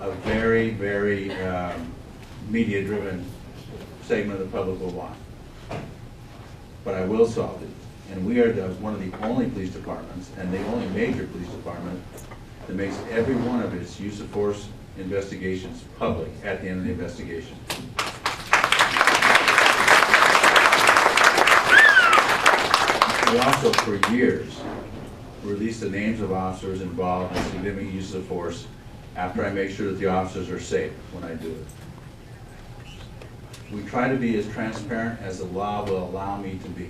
a very, very media driven segment of the public will want. But I will solve it. And we are one of the only police departments, and the only major police department, that makes every one of its use of force investigations public at the end of the investigation. We also, for years, release the names of officers involved in significant use of force after I make sure that the officers are safe when I do it. We try to be as transparent as the law will allow me to be.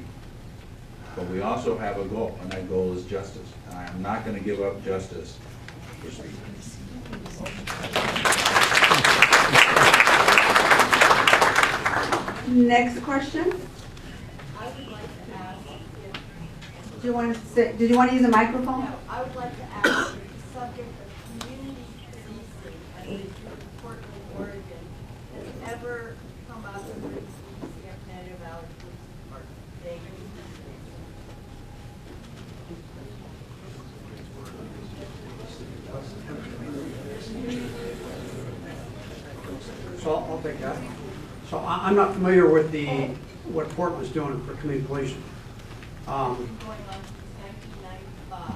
But we also have a goal, and that goal is justice. And I am not going to give up justice for speed. Next question. I would like to ask if, Did you want to use a microphone? no, I would like to ask if the subject of community policing as a Portland, Oregon, has ever come up with the San Fernando Valley Police Department. So I'll take that. So I'm not familiar with what Portland's doing for community policing. Going on since 1995.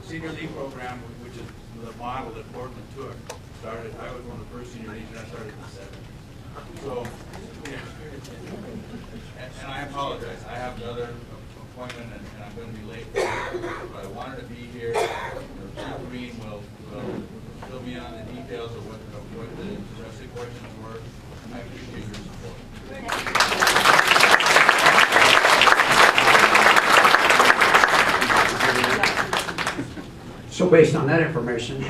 Senior League program, which is the model that Portland took, started. I was one of the first senior leagues, and I started in the 70s. So, and I apologize. I have another appointment, and I'm going to be late. But I wanted to be here. Chief Green will fill me on the details of what the rest of the questions were. I appreciate your support. So based on that information,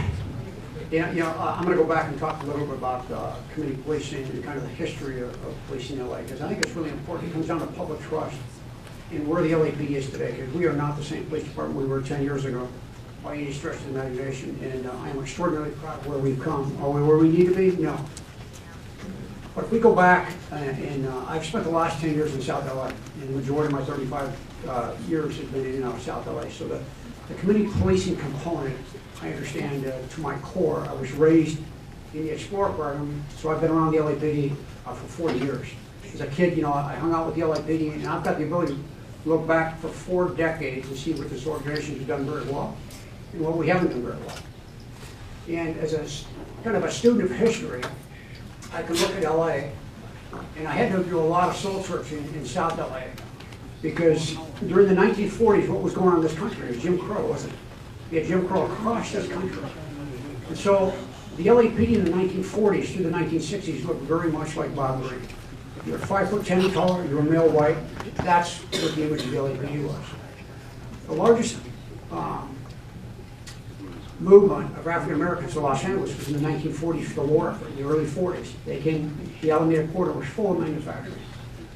I'm going to go back and talk a little bit about community policing and kind of the history of policing in LA, because I think it's really important. It comes down to public trust in where the LAPD is today, because we are not the same police department we were 10 years ago by any stretch of the imagination, and I am extraordinarily proud of where we've come. Are we where we need to be? No. But if we go back, and I've spent the last 10 years in South LA, and the majority of my 35 years has been in and out of South LA. So the community policing component, I understand to my core. I was raised in the Explorer program, so I've been around the LAPD for 40 years. As a kid, I hung out with the LAPD, and I've got the ability to look back for 4 decades and see what this organization has done very well and what we haven't done very well. And as a kind of a student of history, I can look at LA, and I had to do a lot of soul searching in South LA, because during the 1940s, what was going on in this country? It was Jim Crow, wasn't it? We had Jim Crow across this country. And so the LAPD in the 1940s through the 1960s looked very much like Bob Green. You're 5'10" taller, you're a male white. That's what the image of the LAPD was. The largest movement of African Americans to Los Angeles was in the 1940s, the war, in the early 40s. They came, the Alameda Corridor was full of manufacturing.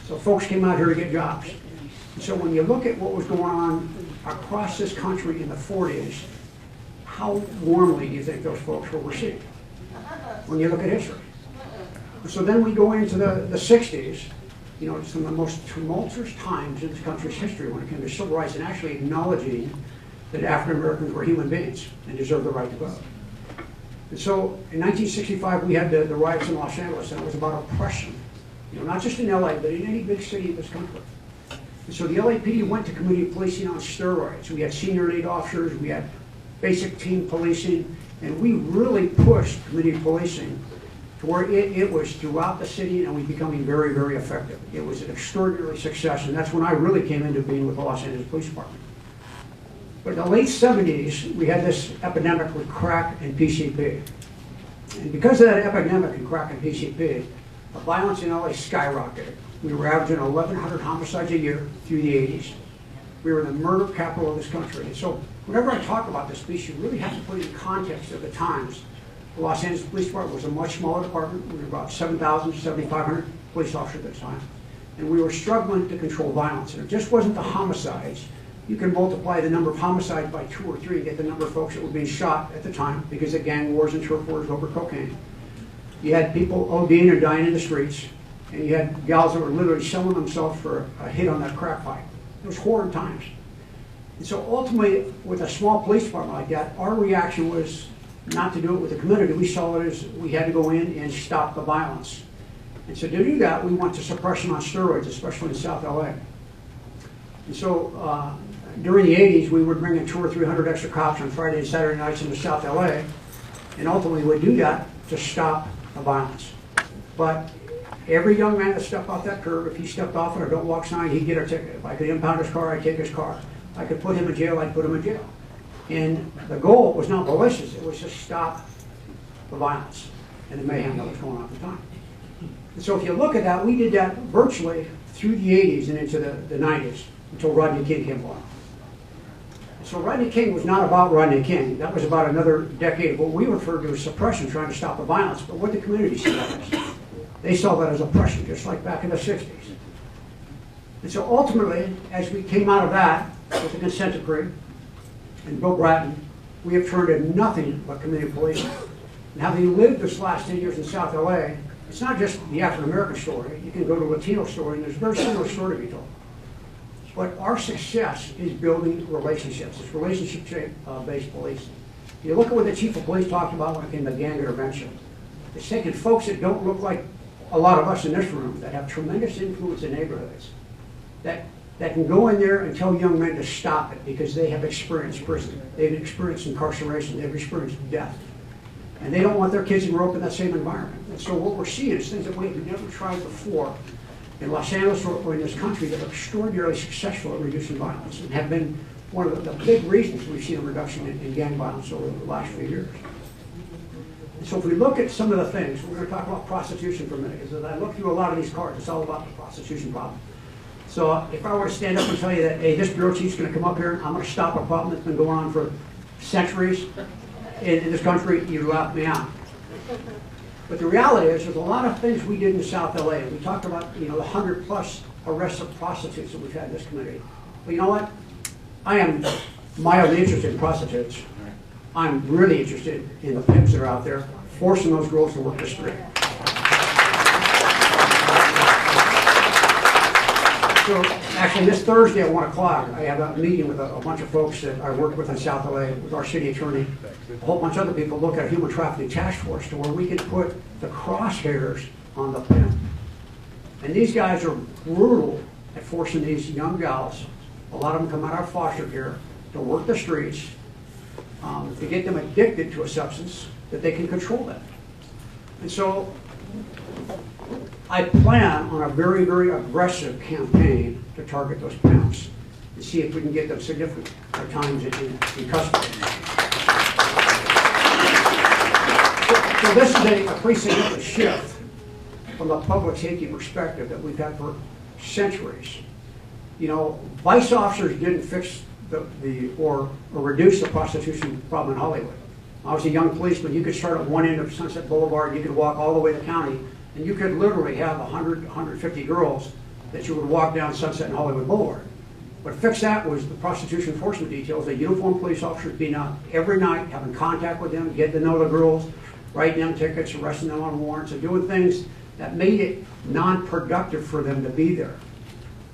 So folks came out here to get jobs. And so when you look at what was going on across this country in the 40s, how warmly do you think those folks were received when you look at history? So then we go into the 60s, some of the most tumultuous times in this country's history when it came to civil rights and actually acknowledging that African Americans were human beings and deserved the right to vote. And so in 1965, we had the riots in Los Angeles, and it was about oppression, not just in LA, but in any big city of this country. And so the LAPD went to community policing on steroids. We had senior lead officers, we had basic team policing, and we really pushed community policing to where it was throughout the city and was becoming very, very effective. It was an extraordinary success, and that's when I really came into being with the Los Angeles Police Department. But in the late 70s, we had this epidemic with crack and PCP. And because of that epidemic in crack and PCP, the violence in LA skyrocketed. We were averaging 1,100 homicides a year through the 80s. We were the murder capital of this country. And so whenever I talk about this piece, you really have to put it in context of the times. The Los Angeles Police Department was a much smaller department. We were about 7,000, 7,500 police officers at the time. And we were struggling to control violence. And it just wasn't the homicides. You can multiply the number of homicides by 2 or 3 and get the number of folks that were being shot at the time because of gang wars and turf wars over cocaine. You had people ODing or dying in the streets, and you had gals that were literally selling themselves for a hit on that crack pipe. It was horrid times. And so ultimately, with a small police department like that, our reaction was not to do it with the community. We saw it as we had to go in and stop the violence. And so to do that, we went to suppression on steroids, especially in South LA. And so during the 80s, we would bring in 200 or 300 extra cops on Friday and Saturday nights into South LA, and ultimately would do that to stop the violence. But every young man that stepped off that curb, if he stepped off on a don't walk sign, he'd get a ticket. If I could impound his car, I'd take his car. If I could put him in jail, I'd put him in jail. And the goal was not malicious, it was to stop the violence and the mayhem that was going on at the time. And so if you look at that, we did that virtually through the 80s and into the 90s until Rodney King came along. So Rodney King was not about Rodney King. That was about another decade of what we refer to as suppression, trying to stop the violence. But what did the community see that as? They saw that as oppression, just like back in the 60s. And so ultimately, as we came out of that with the consent decree and Bill Bratton, we have turned to nothing but community policing. And having lived this last 10 years in South LA, it's not just the African American story. You can go to a Latino story, and there's a very similar story to be told. But our success is building relationships. It's relationship-based policing. You look at what the chief of police talked about when it came to gang intervention. It's taking folks that don't look like a lot of us in this room, that have tremendous influence in neighborhoods, that can go in there and tell young men to stop it because they have experienced prison, they've experienced incarceration, they've experienced death. And they don't want their kids to grow up in that same environment. And so what we're seeing is things that we've never tried before in Los Angeles or in this country that are extraordinarily successful at reducing violence and have been one of the big reasons we've seen a reduction in gang violence over the last few years. And so if we look at some of the things, we're going to talk about prostitution for a minute, because as I look through a lot of these cards, it's all about the prostitution problem. So if I were to stand up and tell you that, hey, this bureau chief's going to come up here, I'm going to stop a problem that's been going on for centuries in this country, you'd laugh me out. But the reality is, there's a lot of things we did in South LA. We talked about, the 100+ arrests of prostitutes that we've had in this community. But you know what? I am mildly interested in prostitutes. I'm really interested in the pimps that are out there, forcing those girls to work the street. So actually this Thursday at 1 o'clock, I have a meeting with a bunch of folks that I work with in South LA, with our city attorney, a whole bunch of other people, look at a human trafficking task force to where we can put the crosshairs on the pimp. And these guys are brutal at forcing these young gals, a lot of them come out of foster care, to work the streets, to get them addicted to a substance that they can control them. And so I plan on a very, very aggressive campaign to target those pimps and see if we can get them significant times in custody. So this is a pretty significant shift from the public safety perspective that we've had for centuries. You know, vice officers didn't fix or reduce the prostitution problem in Hollywood. I was a young policeman. You could start at one end of Sunset Boulevard, you could walk all the way to the county, and you could literally have 100, 150 girls that you would walk down Sunset and Hollywood Boulevard. What fixed that was the prostitution enforcement details, the uniformed police officers being out every night, having contact with them, getting to know the girls, writing them tickets, arresting them on warrants, and doing things that made it non-productive for them to be there.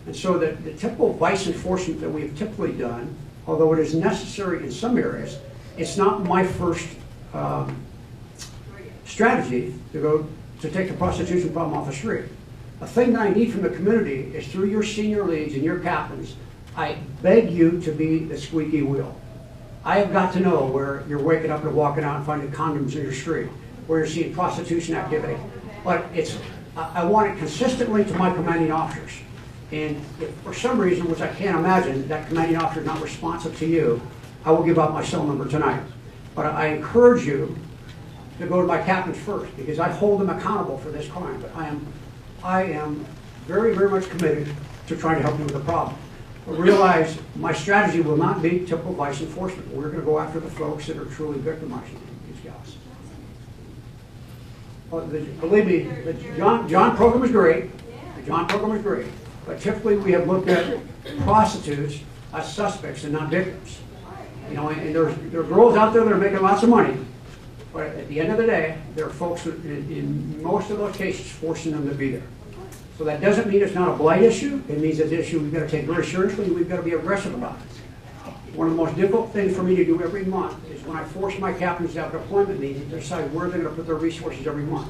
And so the typical vice enforcement that we have typically done, although it is necessary in some areas, it's not my first strategy to take the prostitution problem off the street. A thing that I need from the community is through your senior leads and your captains, I beg you to be the squeaky wheel. I have got to know where you're waking up and walking out and finding condoms in your street, where you're seeing prostitution activity. But I want it consistently to my commanding officers. And if for some reason, which I can't imagine, that commanding officer is not responsive to you, I will give out my cell number tonight. But I encourage you to go to my captains first, because I hold them accountable for this crime. But I am very, very much committed to trying to help you with the problem. But realize my strategy will not be typical vice enforcement. We're going to go after the folks that are truly victimizing these gals. Believe me, the John program is great. The John program is great. But typically we have looked at prostitutes as suspects and not victims. You know, and there are girls out there that are making lots of money. But at the end of the day, there are folks that, in most of those cases, forcing them to be there. So that doesn't mean it's not a blight issue. It means it's an issue we've got to take very seriously, and we've got to be aggressive about it. One of the most difficult things for me to do every month is when I force my captains to have a deployment meeting to decide where they're going to put their resources every month.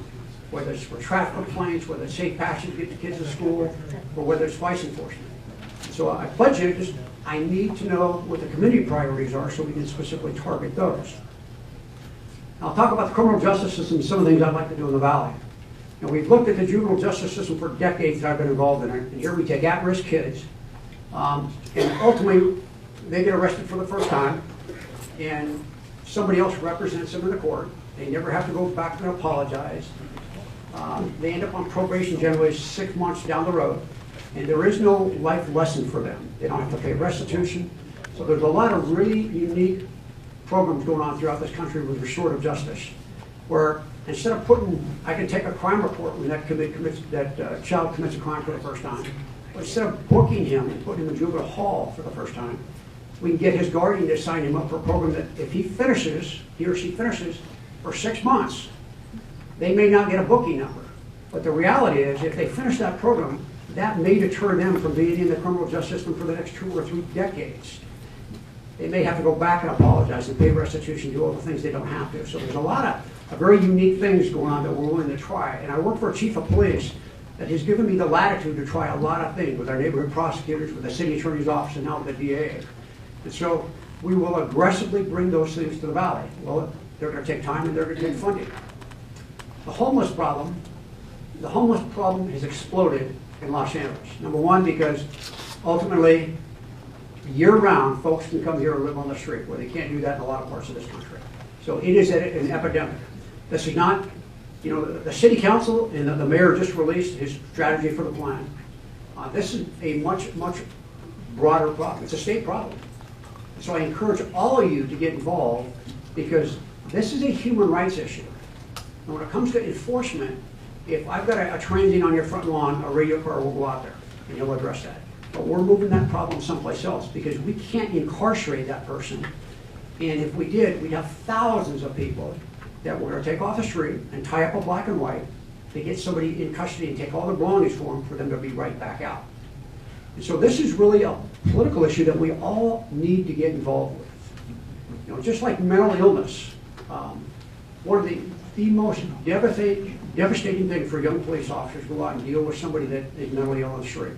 Whether it's for traffic complaints, whether it's safe passage to get the kids to school, or whether it's vice enforcement. So I pledge you, I need to know what the committee priorities are so we can specifically target those. I'll talk about the criminal justice system and some of the things I'd like to do in the Valley. Now, we've looked at the juvenile justice system for decades that I've been involved in it, and here we take at-risk kids, and ultimately they get arrested for the first time, and somebody else represents them in the court. They never have to go back and apologize. They end up on probation generally 6 months down the road, and there is no life lesson for them. They don't have to pay restitution. So there's a lot of really unique programs going on throughout this country with restorative justice, where instead of I can take a crime report when that child commits a crime for the first time, but instead of booking him and putting him in juvenile hall for the first time, we can get his guardian to sign him up for a program that if he or she finishes for 6 months, they may not get a booking number. But the reality is, if they finish that program, that may deter them from being in the criminal justice system for the next 2 or 3 decades. They may have to go back and apologize and pay restitution, do all the things they don't have to. So there's a lot of very unique things going on that we're willing to try. And I work for a chief of police that has given me the latitude to try a lot of things with our neighborhood prosecutors, with the city attorney's office, and now with the DA. And so we will aggressively bring those things to the Valley. Well, they're going to take time and they're going to take funding. The homeless problem has exploded in Los Angeles. Number one, because ultimately, year-round, folks can come here and live on the street, where they can't do that in a lot of parts of this country. So it is an epidemic. This is not, the city council and the mayor just released his strategy for the plan. This is a much, much broader problem. It's a state problem. So I encourage all of you to get involved, because this is a human rights issue. And when it comes to enforcement, if I've got a transient on your front lawn, a radio car will go out there and he'll address that. But we're moving that problem someplace else, because we can't incarcerate that person. And if we did, we'd have thousands of people that we're going to take off the street and tie up a black and white to get somebody in custody and take all the belongings for them to be right back out. And so this is really a political issue that we all need to get involved with. You know, just like mental illness, one of the most devastating thing for young police officers to go out and deal with somebody that is mentally ill on the street.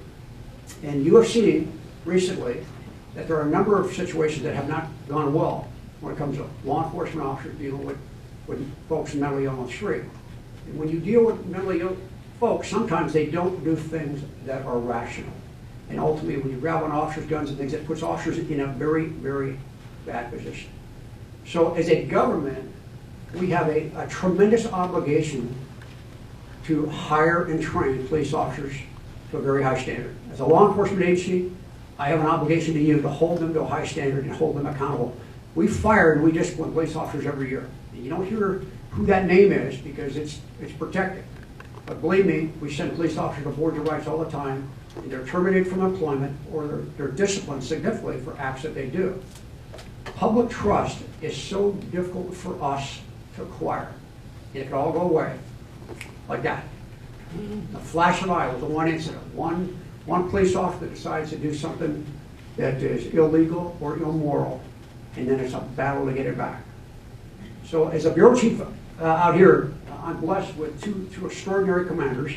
And you have seen recently that there are a number of situations that have not gone well when it comes to law enforcement officers dealing with folks mentally ill on the street. And when you deal with mentally ill folks, sometimes they don't do things that are rational. And ultimately, when you grab on officers' guns and things, it puts officers in a very, very bad position. So as a government, we have a tremendous obligation to hire and train police officers to a very high standard. As a law enforcement agency, I have an obligation to you to hold them to a high standard and hold them accountable. We fire and we discipline police officers every year. And you don't hear who that name is because it's protected. But believe me, we send police officers to board of rights all the time, and they're terminated from employment or they're disciplined significantly for acts that they do. Public trust is so difficult for us to acquire. It could all go away like that. A flash of eye with the one incident. One police officer that decides to do something that is illegal or immoral, and then it's a battle to get it back. So as a bureau chief out here, I'm blessed with two extraordinary commanders,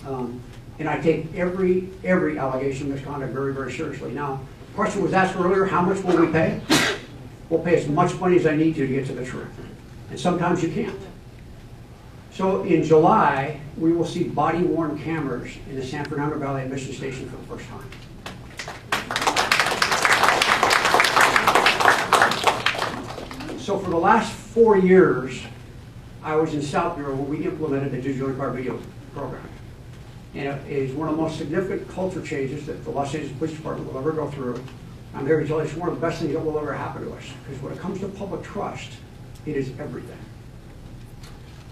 and I take every allegation of misconduct very, very seriously. Now, the question was asked earlier, how much will we pay? We'll pay as much money as I need to get to the truth. And sometimes you can't. So in July, we will see body-worn cameras in the San Fernando Valley Admission Station for the first time. So for the last 4 years, I was in South Bureau when we implemented the digital in-car video program. And it is one of the most significant culture changes that the Los Angeles Police Department will ever go through. I'm here to tell you it's one of the best things that will ever happen to us. Because when it comes to public trust, it is everything.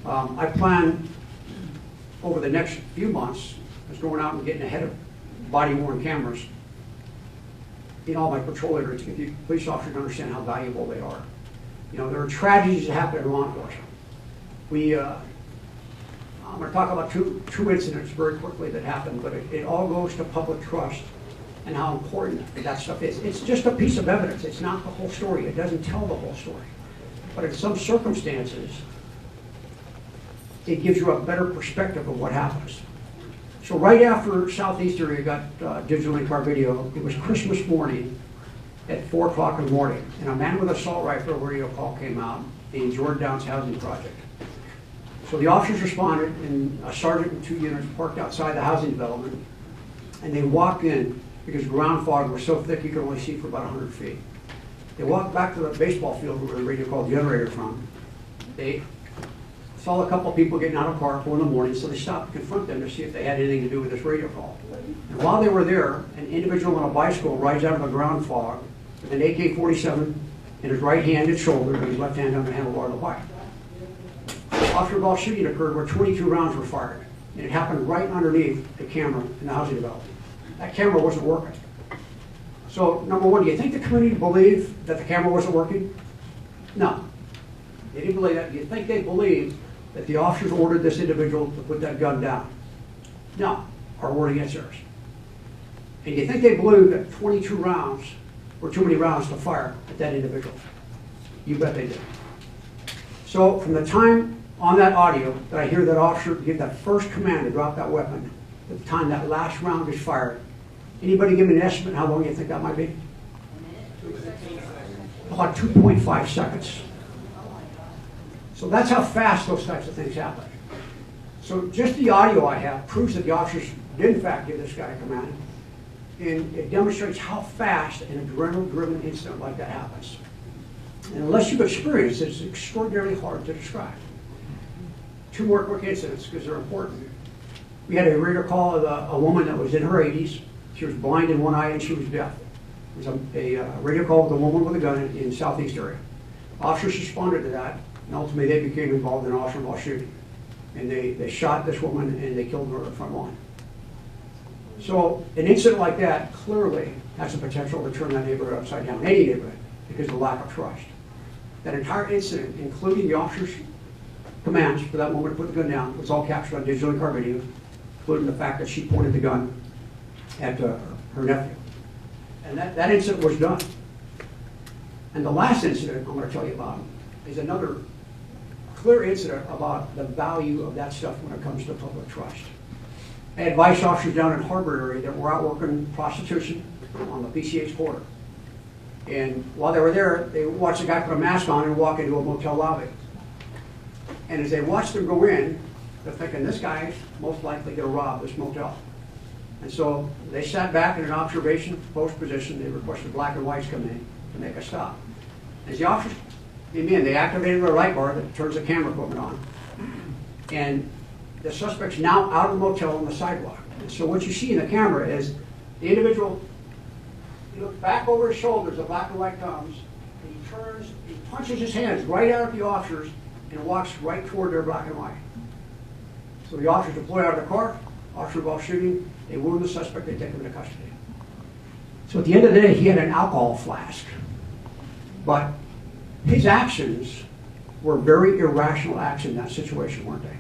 I plan over the next few months, is going out and getting ahead of body-worn cameras in all my patrol areas to get the police officers to understand how valuable they are. You know, there are tragedies that happen in law enforcement. I'm going to talk about two incidents very quickly that happened, but it all goes to public trust and how important that stuff is. It's just a piece of evidence. It's not the whole story. It doesn't tell the whole story. But in some circumstances, it gives you a better perspective of what happens. So right after Southeast area got digital in-car video, it was Christmas morning at 4 o'clock in the morning, and a man with an assault rifle radio call came out in Jordan Downs Housing Project. So the officers responded, and a sergeant and 2 units parked outside the housing development, and they walked in because ground fog was so thick you could only see for about 100 feet. They walked back to the baseball field where the radio call generator from. They saw a couple of people getting out of the car at 4 in the morning, so they stopped to confront them to see if they had anything to do with this radio call. And while they were there, an individual on a bicycle rides out of the ground fog with an AK-47 in his right hand and shoulder, and his left hand on the handlebar of the bike. Officer-involved shooting occurred where 22 rounds were fired, and it happened right underneath the camera in the housing development. That camera wasn't working. So, number one, do you think the community believed that the camera wasn't working? No. They didn't believe that. Do you think they believed that the officers ordered this individual to put that gun down? No. Our wording is theirs. And do you think they believed that 22 rounds were too many rounds to fire at that individual? You bet they did. So, from the time on that audio that I hear that officer give that first command to drop that weapon, to the time that last round is fired, anybody give me an estimate how long you think that might be? About 2.5 seconds. So that's how fast those types of things happen. So just the audio I have proves that the officers did in fact give this guy a command, and it demonstrates how fast an adrenaline-driven incident like that happens. And unless you've experienced it, it's extraordinarily hard to describe. 2 more quick incidents because they're important. We had a radio call of a woman that was in her 80s. She was blind in one eye and she was deaf. It was a radio call with a woman with a gun in Southeast area. Officers responded to that, and ultimately they became involved in an officer-involved shooting. And they shot this woman and they killed her at the front lawn. So an incident like that clearly has the potential to turn that neighborhood upside down, any neighborhood, because of the lack of trust. That entire incident, including the officer's commands for that woman to put the gun down, was all captured on digital in-car video, including the fact that she pointed the gun at her nephew. And that incident was done. And the last incident I'm going to tell you about is another clear incident about the value of that stuff when it comes to public trust. I had vice officers down in Harbor area that were out working prostitution on the PCH border. And while they were there, they watched a guy put a mask on and walk into a motel lobby. And as they watched him go in, they're thinking, this guy's most likely going to rob this motel. And so they sat back in an observation post position. They requested black and whites come in to make a stop. As the officers came in, they activated the light bar that turns the camera equipment on. And the suspect's now out of the motel on the sidewalk. And so what you see in the camera is the individual, he looks back over his shoulders, the black and white comes, and he turns, he punches his hands right out at the officers and walks right toward their black and white. So the officers deploy out of the car, officer involved shooting, they wound the suspect, they take him into custody. So at the end of the day, he had an alcohol flask. But his actions were very irrational acts in that situation, weren't they?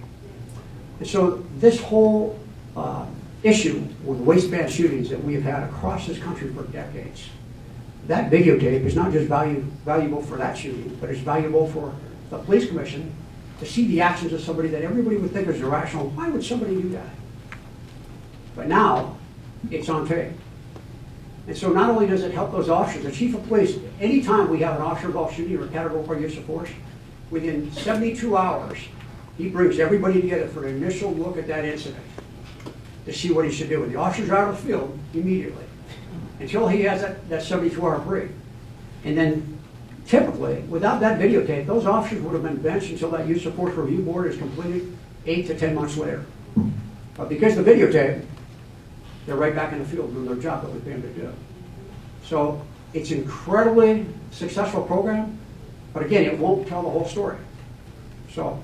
And so this whole issue with waistband shootings that we have had across this country for decades, that videotape is not just valuable for that shooting, but it's valuable for the police commission to see the actions of somebody that everybody would think is irrational. Why would somebody do that? But now, it's on tape. And so not only does it help those officers, the chief of police, anytime we have an officer involved shooting or categorical use of force, within 72 hours, he brings everybody together for an initial look at that incident to see what he should do. And the officers are out of the field immediately until he has that 72-hour break. And then typically, without that videotape, those officers would have been benched until that use of force review board is completed 8 to 10 months later. But because of the videotape, they're right back in the field doing their job that we paid them to do. So it's an incredibly successful program, but again, it won't tell the whole story. So,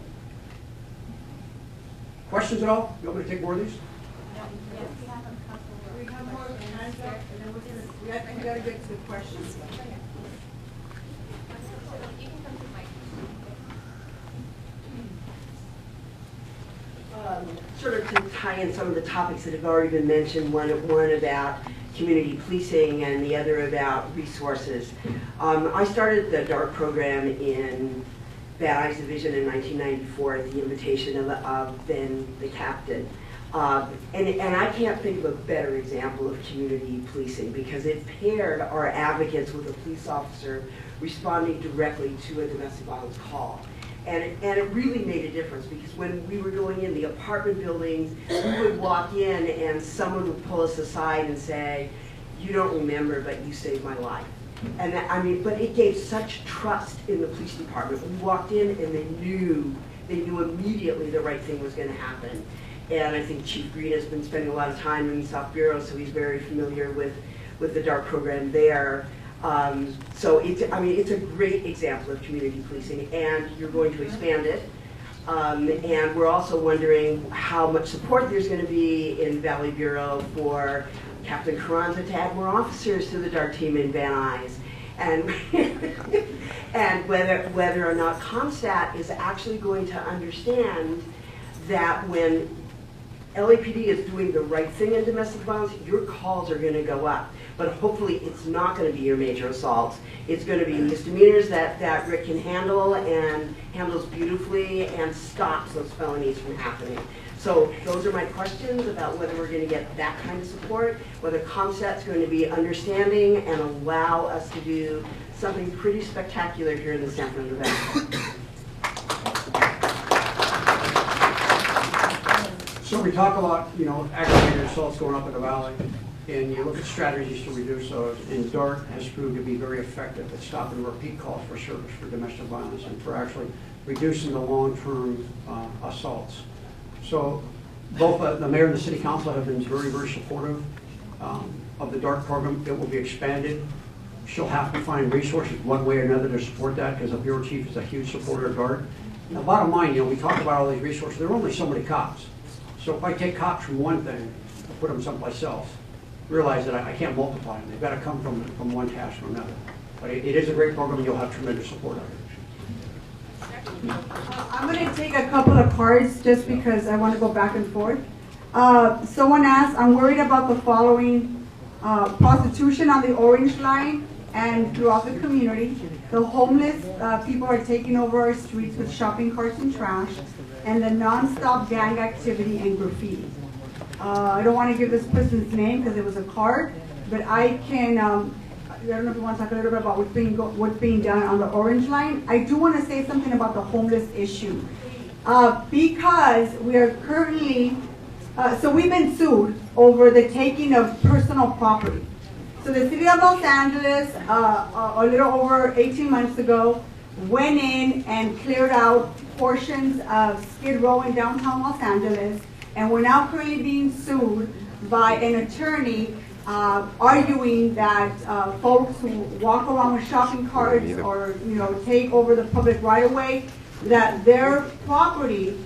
questions at all? You want me to take more of these? We have more hands up, and then we're gonna, we gotta get to the questions. Sort of to tie in some of the topics that have already been mentioned, one about community policing and the other about resources. I started the DART program in Bad Eyes Division in 1994 at the invitation of then the captain. And I can't think of a better example of community policing because it paired our advocates with a police officer responding directly to a domestic violence call. And it really made a difference because when we were going in the apartment buildings, we would walk in and someone would pull us aside and say, you don't remember, but you saved my life. And that, I mean, but it gave such trust in the police department. We walked in and they knew immediately the right thing was going to happen. And I think Chief Green has been spending a lot of time in the South Bureau, so he's very familiar with the DART program there. So it's a great example of community policing, and you're going to expand it. And we're also wondering how much support there's going to be in Valley Bureau for Captain Carranza to add more officers to the DART team in Van Nuys, and and whether or not ComStat is actually going to understand that when LAPD is doing the right thing in domestic violence, your calls are going to go up. But hopefully it's not going to be your major assaults. It's going to be misdemeanors that Rick can handle and handles beautifully and stops those felonies from happening. So those are my questions about whether we're going to get that kind of support, whether ComStat's going to be understanding and allow us to do something pretty spectacular here in the San Fernando Valley. So we talk about, aggravated assaults going up in the valley, and you look at strategies to reduce those, and DART has proved to be very effective at stopping repeat calls for service for domestic violence and for actually reducing the long-term assaults. So both the mayor and the city council have been very, very supportive of the DART program. It will be expanded. She'll have to find resources one way or another to support that because the bureau chief is a huge supporter of DART. And the bottom line, we talk about all these resources. There are only so many cops. So if I take cops from one thing and put them someplace else, realize that I can't multiply them. They've got to come from one task to another. But it is a great program and you'll have tremendous support of it. I'm going to take a couple of cards just because I want to go back and forth. Someone asked, I'm worried about the following, prostitution on the Orange Line and throughout the community. The homeless people are taking over our streets with shopping carts and trash, and the non-stop gang activity and graffiti. I don't want to give this person's name because it was a card, but I can, I don't know if you want to talk a little bit about what's being done on the Orange Line. I do want to say something about the homeless issue. Because we are currently, so we've been sued over the taking of personal property. So the city of Los Angeles, a little over 18 months ago, went in and cleared out portions of Skid Row in downtown Los Angeles, and we're now currently being sued by an attorney arguing that folks who walk around with shopping carts or take over the public right-of-way, that their property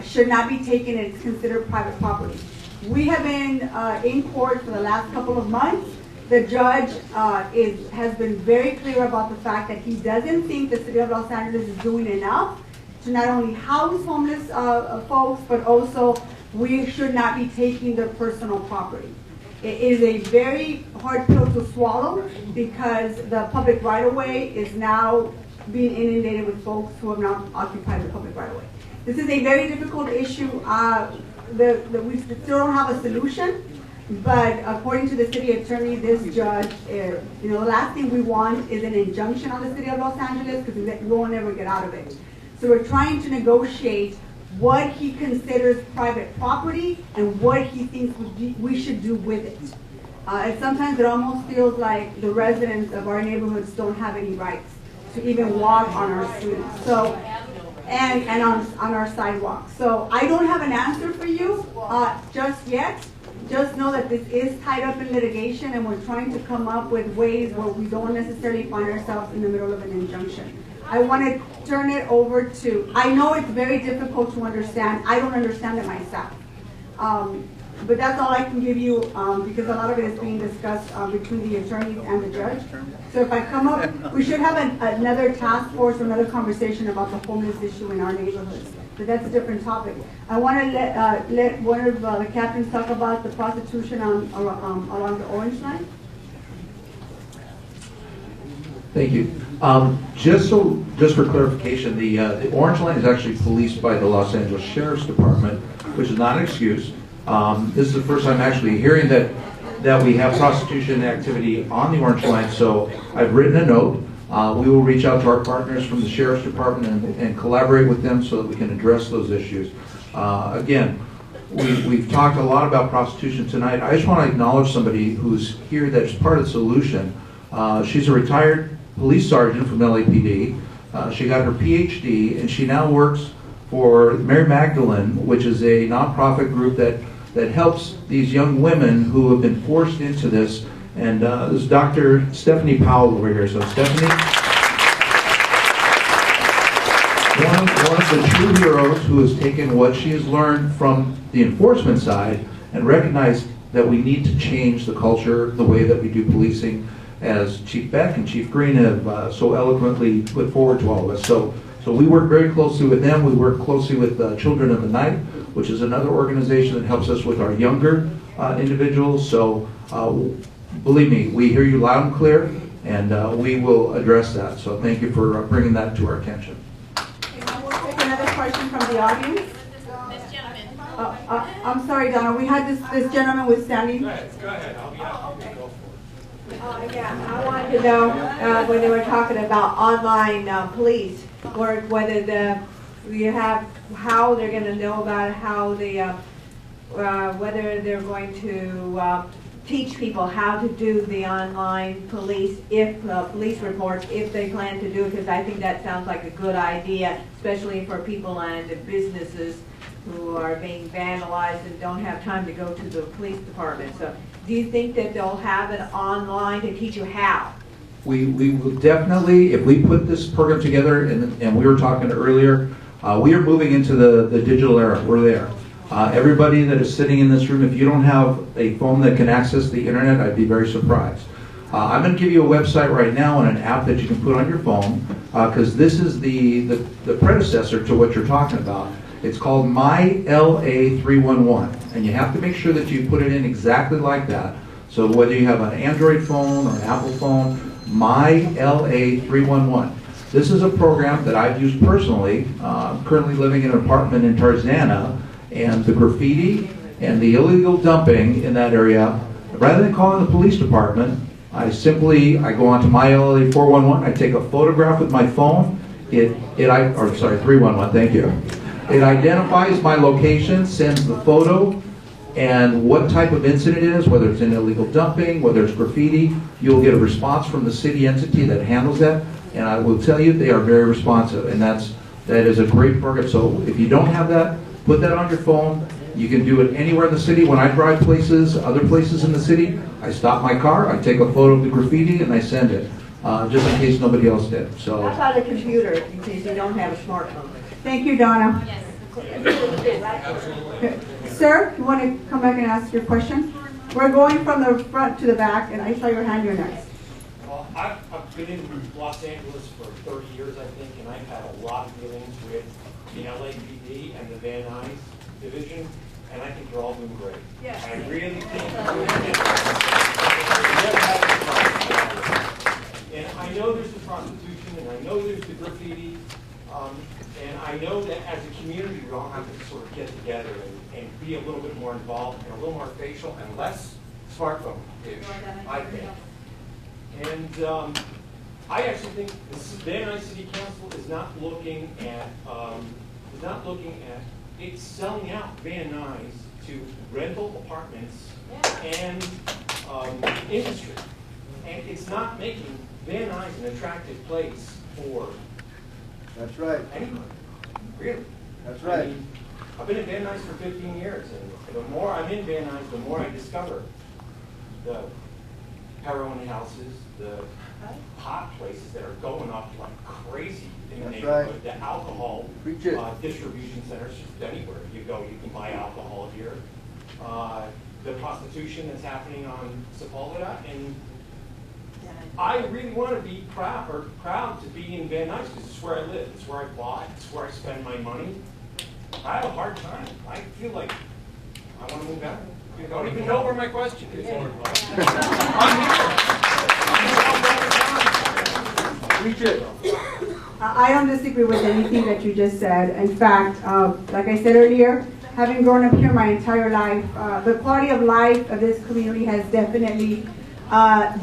should not be taken and it's considered private property. We have been in court for the last couple of months. The judge has been very clear about the fact that he doesn't think the city of Los Angeles is doing enough to not only house homeless folks, but also we should not be taking their personal property. It is a very hard pill to swallow because the public right-of-way is now being inundated with folks who have not occupied the public right-of-way. This is a very difficult issue. We still don't have a solution. But according to the city attorney, this judge, the last thing we want is an injunction on the city of Los Angeles because we won't ever get out of it. So we're trying to negotiate what he considers private property and what he thinks we should do with it. And sometimes it almost feels like the residents of our neighborhoods don't have any rights to even walk on our streets. So, and on our sidewalks. So I don't have an answer for you just yet. Just know that this is tied up in litigation and we're trying to come up with ways where we don't necessarily find ourselves in the middle of an injunction. I want to turn it over to, I know it's very difficult to understand. I don't understand it myself. But that's all I can give you because a lot of it is being discussed between the attorneys and the judge. So if I come up, we should have another task force, another conversation about the homeless issue in our neighborhoods. But that's a different topic. I want to let one of the captains talk about the prostitution along the Orange Line. Thank you. Just for clarification, the Orange Line is actually policed by the Los Angeles Sheriff's Department, which is not an excuse. This is the first time actually hearing that we have prostitution activity on the Orange Line, so I've written a note. We will reach out to our partners from the Sheriff's Department and collaborate with them so that we can address those issues. Again, we've talked a lot about prostitution tonight. I just want to acknowledge somebody who's here that's part of the solution. She's a retired police sergeant from LAPD. She got her PhD and she now works for Mary Magdalene, which is a nonprofit group that helps these young women who have been forced into this. And this is Dr. Stephanie Powell over here. So Stephanie, one of the true heroes who has taken what she has learned from the enforcement side and recognized that we need to change the culture, the way that we do policing, as Chief Beck and Chief Green have so eloquently put forward to all of us. So we work very closely with them. We work closely with Children of the Night, which is another organization that helps us with our younger individuals. So believe me, we hear you loud and clear, and we will address that. So thank you for bringing that to our attention. Okay, now we'll take another question from the audience. This gentleman. I'm sorry, Donna. We had this gentleman was standing. Go ahead. I'll be out. Go for it. Yeah, I wanted to know when they were talking about online police work, whether how they're going to know about how whether they're going to teach people how to do the online police police reports if they plan to do it, because I think that sounds like a good idea, especially for people and businesses who are being vandalized and don't have time to go to the police department. So do you think that they'll have it online to teach you how? We will definitely, if we put this program together, and we were talking earlier, we are moving into the digital era. We're there. Everybody that is sitting in this room, if you don't have a phone that can access the internet, I'd be very surprised. I'm going to give you a website right now and an app that you can put on your phone, because this is the predecessor to what you're talking about. It's called My LA 311. and you have to make sure that you put it in exactly like that. So whether you have an Android phone or an Apple phone, MyLA311. This is a program that I've used personally. I'm currently living in an apartment in Tarzana, and the graffiti and the illegal dumping in that area, rather than calling the police department, I go onto MyLA411, I take a photograph with my phone, 311, thank you. It identifies my location, sends the photo, and what type of incident it is, whether it's an illegal dumping, whether it's graffiti, you'll get a response from the city entity that handles that, and I will tell you, they are very responsive, and that is a great program. So if you don't have that, put that on your phone. You can do it anywhere in the city. When I drive places, other places in the city, I stop my car, I take a photo of the graffiti, and I send it, just in case nobody else did. So. How about a computer, in case you don't have a smartphone? Thank you, Donna. Yes. Sir, you want to come back and ask your question? We're going from the front to the back, and I saw your hand, you're next. Well, I've been in Los Angeles for 30 years, I think, and I've had a lot of dealings with the LAPD and the Van Nuys division, and I think you're all doing great. Yeah. I really think and I know there's the prostitution, and I know there's the graffiti, and I know that as a community, we all have to sort of get together and be a little bit more involved and a little more facial and less smartphone-ish, I think. And I actually think the Van Nuys City Council is not looking at it's selling out Van Nuys to rental apartments and industry, and it's not making Van Nuys an attractive place for. That's right. Anybody, really. That's right. I mean, I've been in Van Nuys for 15 years, and the more I'm in Van Nuys, the more I discover the heroin houses, the pot places that are going up like crazy in the neighborhood, the alcohol distribution centers, just anywhere you go, you can buy alcohol here. The prostitution that's happening on Sepulveda, and I really want to be proud to be in Van Nuys because it's where I live, it's where I bought, it's where I spend my money. I have a hard time. I feel like I want to move out. You don't even know where my question is. I don't disagree with anything that you just said. In fact, like I said earlier, having grown up here my entire life, the quality of life of this community has definitely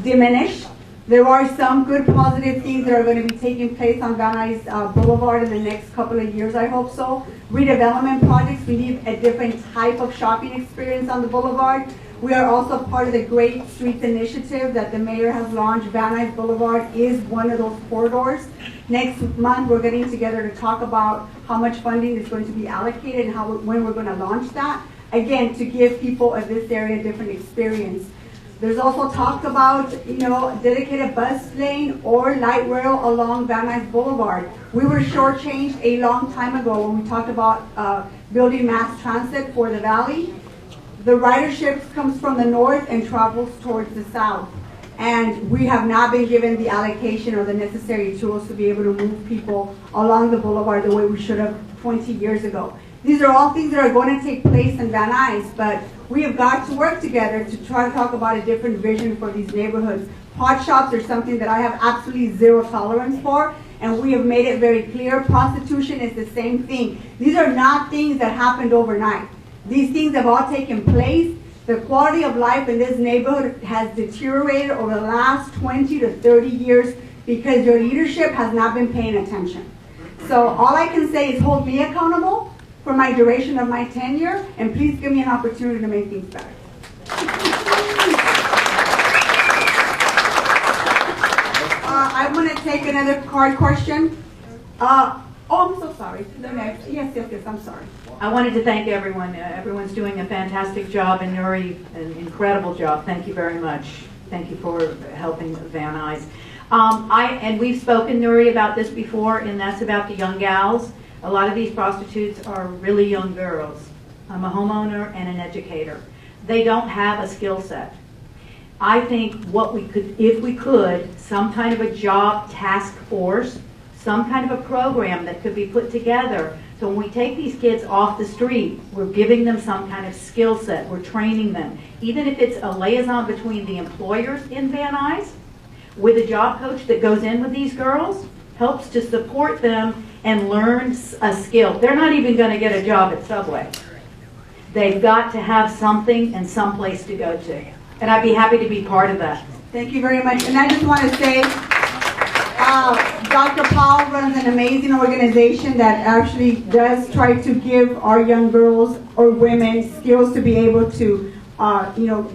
diminished. There are some good positive things that are going to be taking place on Van Nuys Boulevard in the next couple of years, I hope so. Redevelopment projects, we need a different type of shopping experience on the boulevard. We are also part of the Great Streets Initiative that the mayor has launched. Van Nuys Boulevard is one of those corridors. Next month, we're getting together to talk about how much funding is going to be allocated and when we're going to launch that. Again, to give people of this area a different experience. There's also talk about, dedicated bus lane or light rail along Van Nuys Boulevard. We were shortchanged a long time ago when we talked about building mass transit for the valley. The ridership comes from the north and travels towards the south. And we have not been given the allocation or the necessary tools to be able to move people along the boulevard the way we should have 20 years ago. These are all things that are going to take place in Van Nuys, but we have got to work together to try to talk about a different vision for these neighborhoods. Pot shops are something that I have absolutely zero tolerance for, and we have made it very clear. Prostitution is the same thing. These are not things that happened overnight. These things have all taken place. The quality of life in this neighborhood has deteriorated over the last 20 to 30 years because your leadership has not been paying attention. So all I can say is hold me accountable for my duration of my tenure, and please give me an opportunity to make things better. I want to take another card question. I'm so sorry. The next. Yes, I'm sorry. I wanted to thank everyone. Everyone's doing a fantastic job, and Nury, an incredible job. Thank you very much. Thank you for helping Van Nuys. And we've spoken, Nury, about this before, and that's about the young gals. A lot of these prostitutes are really young girls. I'm a homeowner and an educator. They don't have a skill set. I think what we could, if we could, some kind of a job task force, some kind of a program that could be put together So when we take these kids off the street, we're giving them some kind of skill set, we're training them. Even if it's a liaison between the employers in Van Nuys with a job coach that goes in with these girls, helps to support them and learn a skill. They're not even going to get a job at Subway. They've got to have something and some place to go to. And I'd be happy to be part of that. Thank you very much. And I just want to say, Dr. Paul runs an amazing organization that actually does try to give our young girls or women skills to be able to,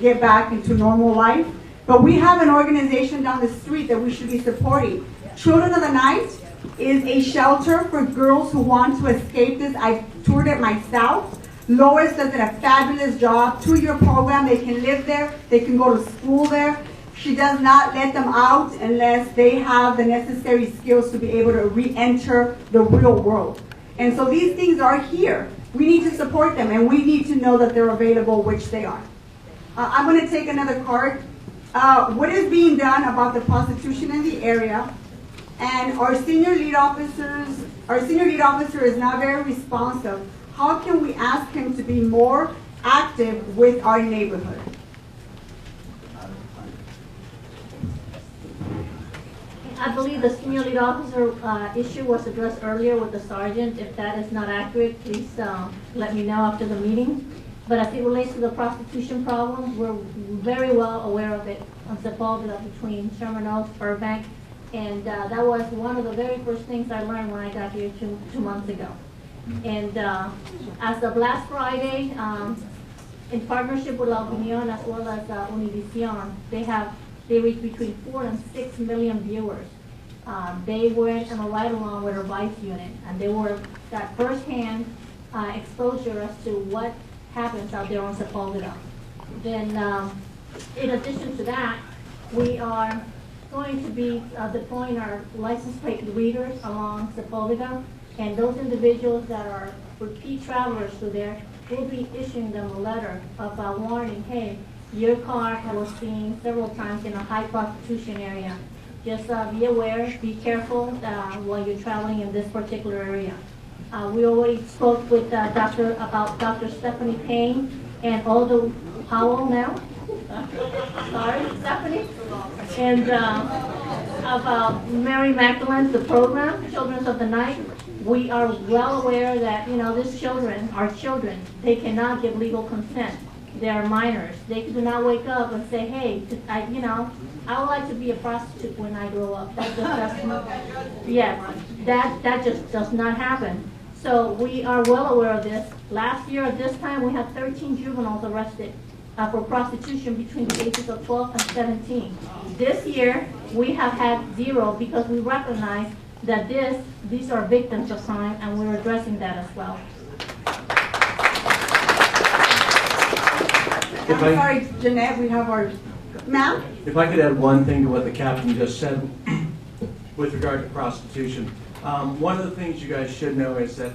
get back into normal life. But we have an organization down the street that we should be supporting. Children of the Night is a shelter for girls who want to escape this. I toured it myself. Lois does a fabulous job. 2-year program. They can live there. They can go to school there. She does not let them out unless they have the necessary skills to be able to re-enter the real world. And so these things are here. We need to support them, and we need to know that they're available, which they are. I'm going to take another card. What is being done about the prostitution in the area? And our senior lead officer is not very responsive. How can we ask him to be more active with our neighborhood? I believe the senior lead officer issue was addressed earlier with the sergeant. If that is not accurate, please let me know after the meeting. But as it relates to the prostitution problem, we're very well aware of it on Sepulveda between Sherman Oaks, Burbank, and that was one of the very first things I learned when I got here two months ago. And as of last Friday, in partnership with La Unión as well as Univision, they reached between 4 and 6 million viewers. They went on a ride-along with our Vice unit, and they got first-hand exposure as to what happens out there on Sepulveda. Then, in addition to that, we are going to be deploying our license plate readers along Sepulveda, and those individuals that are repeat travelers through there, we'll be issuing them a letter of warning, hey, your car was seen several times in a high prostitution area. Just be aware, be careful while you're traveling in this particular area. We already spoke with Dr. Stephanie Payne and Aldo Powell now. Sorry, Stephanie. And about Mary Magdalene, the program, Children of the Night. We are well aware that, these children are children. They cannot give legal consent. They are minors. They do not wake up and say, hey, I would like to be a prostitute when I grow up. That just does not happen. So we are well aware of this. Last year at this time, we had 13 juveniles arrested for prostitution between the ages of 12 and 17. This year, we have had 0 because we recognize that these are victims of crime, and we're addressing that as well. I'm sorry, Jeanette, we have our, ma'am? If I could add one thing to what the captain just said with regard to prostitution. One of the things you guys should know is that,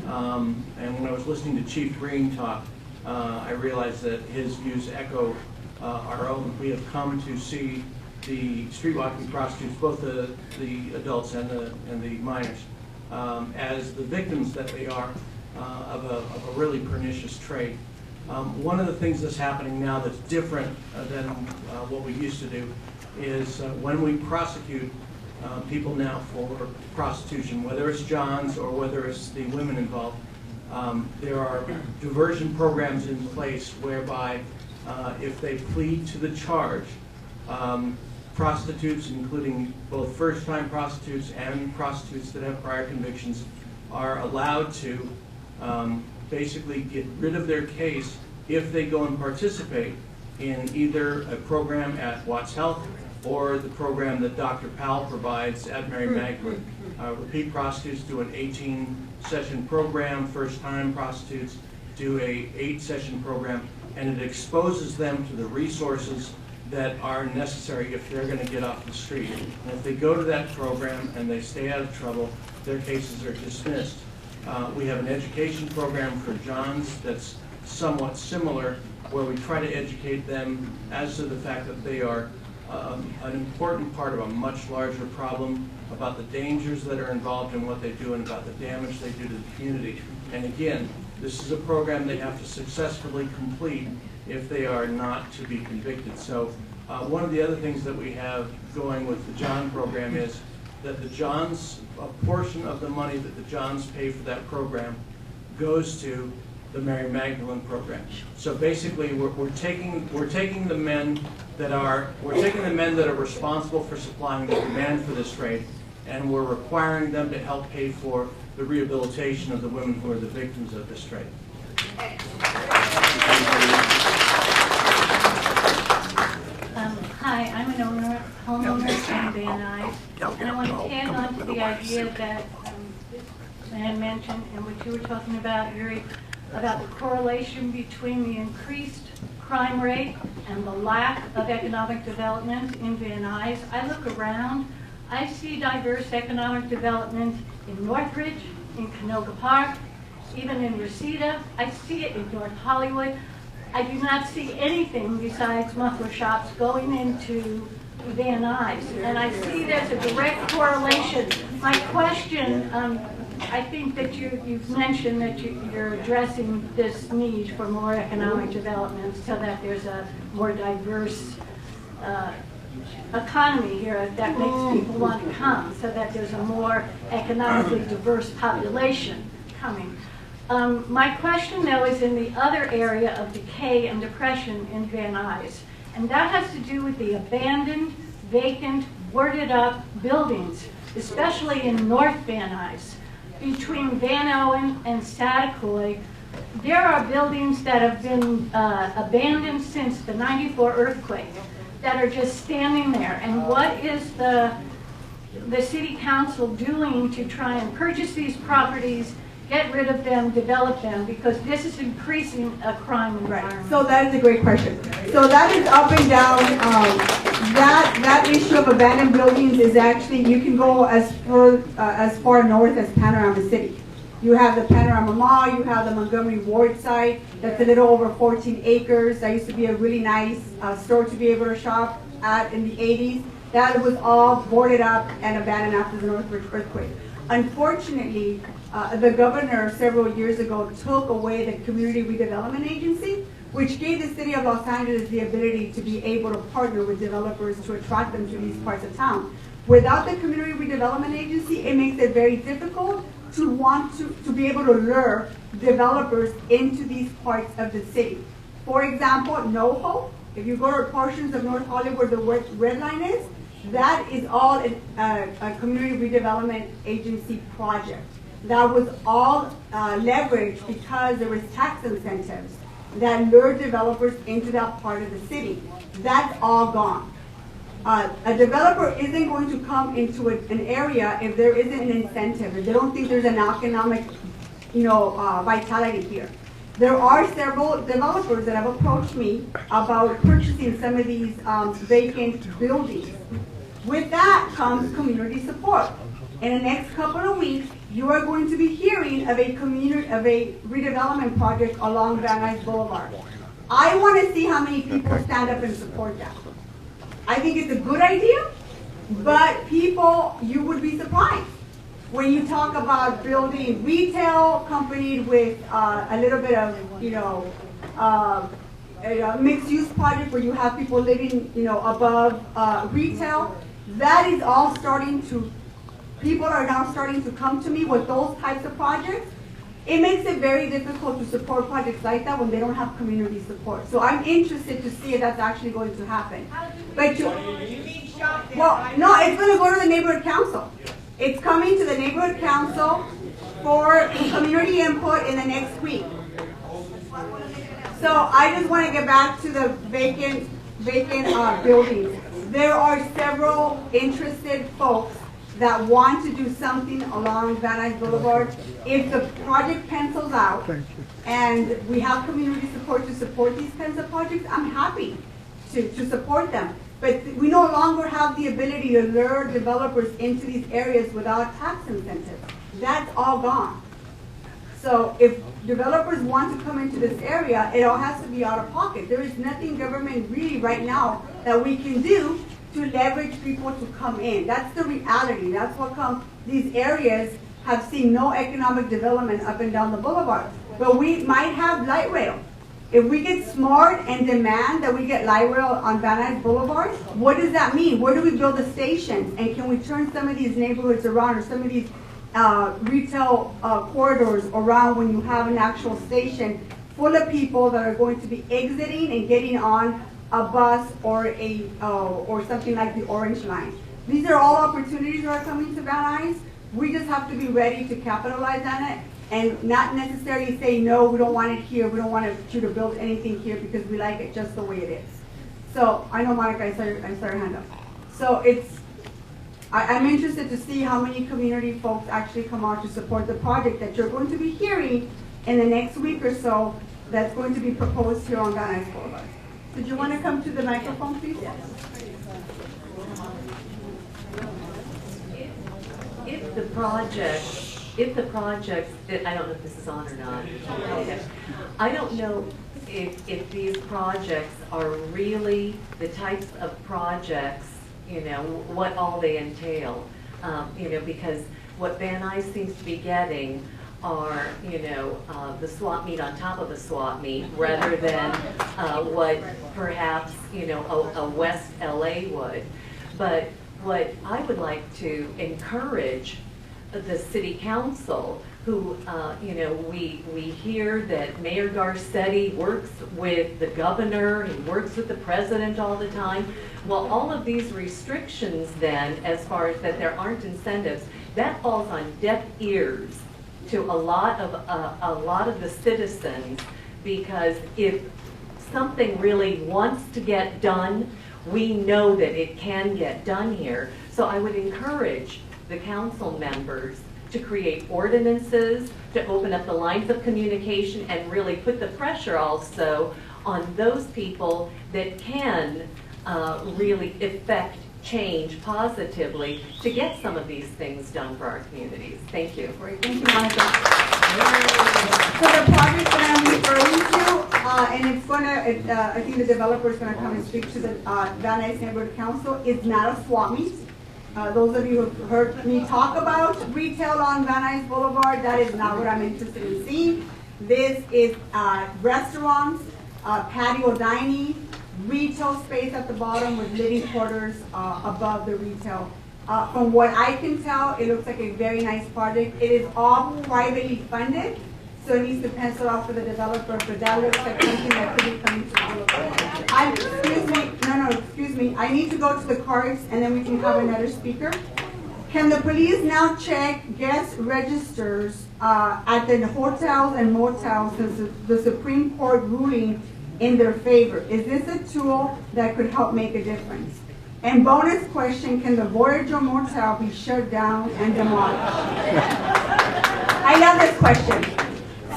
and when I was listening to Chief Green talk, I realized that his views echo our own. We have come to see the street walking prostitutes, both the adults and the minors, as the victims that they are of a really pernicious trade. One of the things that's happening now that's different than what we used to do is when we prosecute people now for prostitution, whether it's John's or whether it's the women involved, there are diversion programs in place whereby if they plead to the charge, prostitutes, including both first-time prostitutes and prostitutes that have prior convictions, are allowed to basically get rid of their case if they go and participate in either a program at Watts Health or the program that Dr. Powell provides at Mary Magdalene. Repeat prostitutes do an 18-session program, first-time prostitutes do a 8-session program, and it exposes them to the resources that are necessary if they're going to get off the street. And if they go to that program and they stay out of trouble, their cases are dismissed. We have an education program for Johns that's somewhat similar, where we try to educate them as to the fact that they are an important part of a much larger problem about the dangers that are involved in what they do and about the damage they do to the community. And again, this is a program they have to successfully complete if they are not to be convicted. So one of the other things that we have going with the John program is that the Johns, a portion of the money that the Johns pay for that program goes to the Mary Magdalene program. So basically, we're taking the men that are responsible for supplying the demand for this trade, and we're requiring them to help pay for the rehabilitation of the women who are the victims of this trade. Hi, I'm an homeowner in Van Nuys, and I want to tag on to the idea that this man mentioned and what you were talking about, Nury, about the correlation between the increased crime rate and the lack of economic development in Van Nuys. I look around, I see diverse economic development in Northridge, in Canoga Park, even in Reseda. I see it in North Hollywood. I do not see anything besides muffler shops going into Van Nuys, and I see there's a direct correlation. My question, I think that you've mentioned that you're addressing this need for more economic development so that there's a more diverse economy here that makes people want to come, so that there's a more economically diverse population coming. My question, though, is in the other area of decay and depression in Van Nuys, and that has to do with the abandoned, vacant, boarded up buildings, especially in North Van Nuys. Between Van Owen and Satakoy, there are buildings that have been abandoned since the '94 earthquake that are just standing there. And what is the city council doing to try and purchase these properties, get rid of them, develop them, because this is increasing a crime environment? So that is a great question. So that is up and down. That issue of abandoned buildings is actually, you can go as far north as Panorama City. You have the Panorama Mall, you have the Montgomery Ward site, that's a little over 14 acres. That used to be a really nice store to be able to shop at in the 80s. That was all boarded up and abandoned after the Northridge earthquake. Unfortunately, the governor several years ago took away the Community Redevelopment Agency, which gave the city of Los Angeles the ability to be able to partner with developers to attract them to these parts of town. Without the Community Redevelopment Agency, it makes it very difficult to want to be able to lure developers into these parts of the city. For example, NoHo, if you go to portions of North Hollywood where the red line is, that is all a Community Redevelopment Agency project. That was all leveraged because there was tax incentives that lured developers into that part of the city. That's all gone. A developer isn't going to come into an area if there isn't an incentive, if they don't think there's an economic, vitality here. There are several developers that have approached me about purchasing some of these vacant buildings. With that comes community support. In the next couple of weeks, you are going to be hearing of a redevelopment project along Van Nuys Boulevard. I want to see how many people stand up and support that. I think it's a good idea, but people, you would be surprised when you talk about building retail accompanied with a little bit of, a mixed-use project where you have people living, above retail. That is all starting to, people are now starting to come to me with those types of projects. It makes it very difficult to support projects like that when they don't have community support. So I'm interested to see if that's actually going to happen. But well, no, it's going to go to the neighborhood council. It's coming to the neighborhood council for community input in the next week. So I just want to get back to the vacant buildings. There are several interested folks that want to do something along Van Nuys Boulevard. If the project pencils out and we have community support to support these kinds of projects, I'm happy to support them. But we no longer have the ability to lure developers into these areas without tax incentives. That's all gone. So if developers want to come into this area, it all has to be out of pocket. There is nothing government really right now that we can do to leverage people to come in. That's the reality. That's what these areas have seen no economic development up and down the boulevard. But we might have light rail. If we get smart and demand that we get light rail on Van Nuys Boulevard, what does that mean? Where do we build the stations? And can we turn some of these neighborhoods around, or some of these retail corridors around, when you have an actual station full of people that are going to be exiting and getting on a bus or something like the Orange Line? These are all opportunities that are coming to Van Nuys. We just have to be ready to capitalize on it, and not necessarily say, no, we don't want it here, we don't want you to build anything here because we like it just the way it is. So, I know, Monica, I saw your hand up. So I'm interested to see how many community folks actually come out to support the project that you're going to be hearing in the next week or so that's going to be proposed here on Van Nuys Boulevard. Did you want to come to the microphone, please? Yes. If the project, I don't know if this is on or not. Okay. I don't know if these projects are really the types of projects, what all they entail, because what Van Nuys seems to be getting are, the swap meet on top of a swap meet, rather than what perhaps, a West LA would. But what I would like to encourage the city council, who, we hear that Mayor Garcetti works with the governor, he works with the president all the time. Well, all of these restrictions then, as far as that there aren't incentives, that falls on deaf ears to a lot of the citizens, because if something really wants to get done, we know that it can get done here. So I would encourage the council members to create ordinances, to open up the lines of communication, and really put the pressure also on those people that can really affect change positively to get some of these things done for our communities. Thank you. Great. Thank you, Monica. So the project that I'm referring to, and it's going to, I think the developer is going to come and speak to the Van Nuys Neighborhood Council, is not a swap meet. Those of you who have heard me talk about retail on Van Nuys Boulevard, that is not what I'm interested in seeing. This is restaurants, patio dining, retail space at the bottom with living quarters above the retail. From what I can tell, it looks like a very nice project. It is all privately funded, so it needs to pencil out for the developer, but that looks like something that could be coming to the boulevard. Excuse me. I need to go to the cards, and then we can have another speaker. Can the police now check guest registers at the hotels and motels since the Supreme Court ruling in their favor? Is this a tool that could help make a difference? And bonus question, can the Voyager Motel be shut down and demolished? I love this question.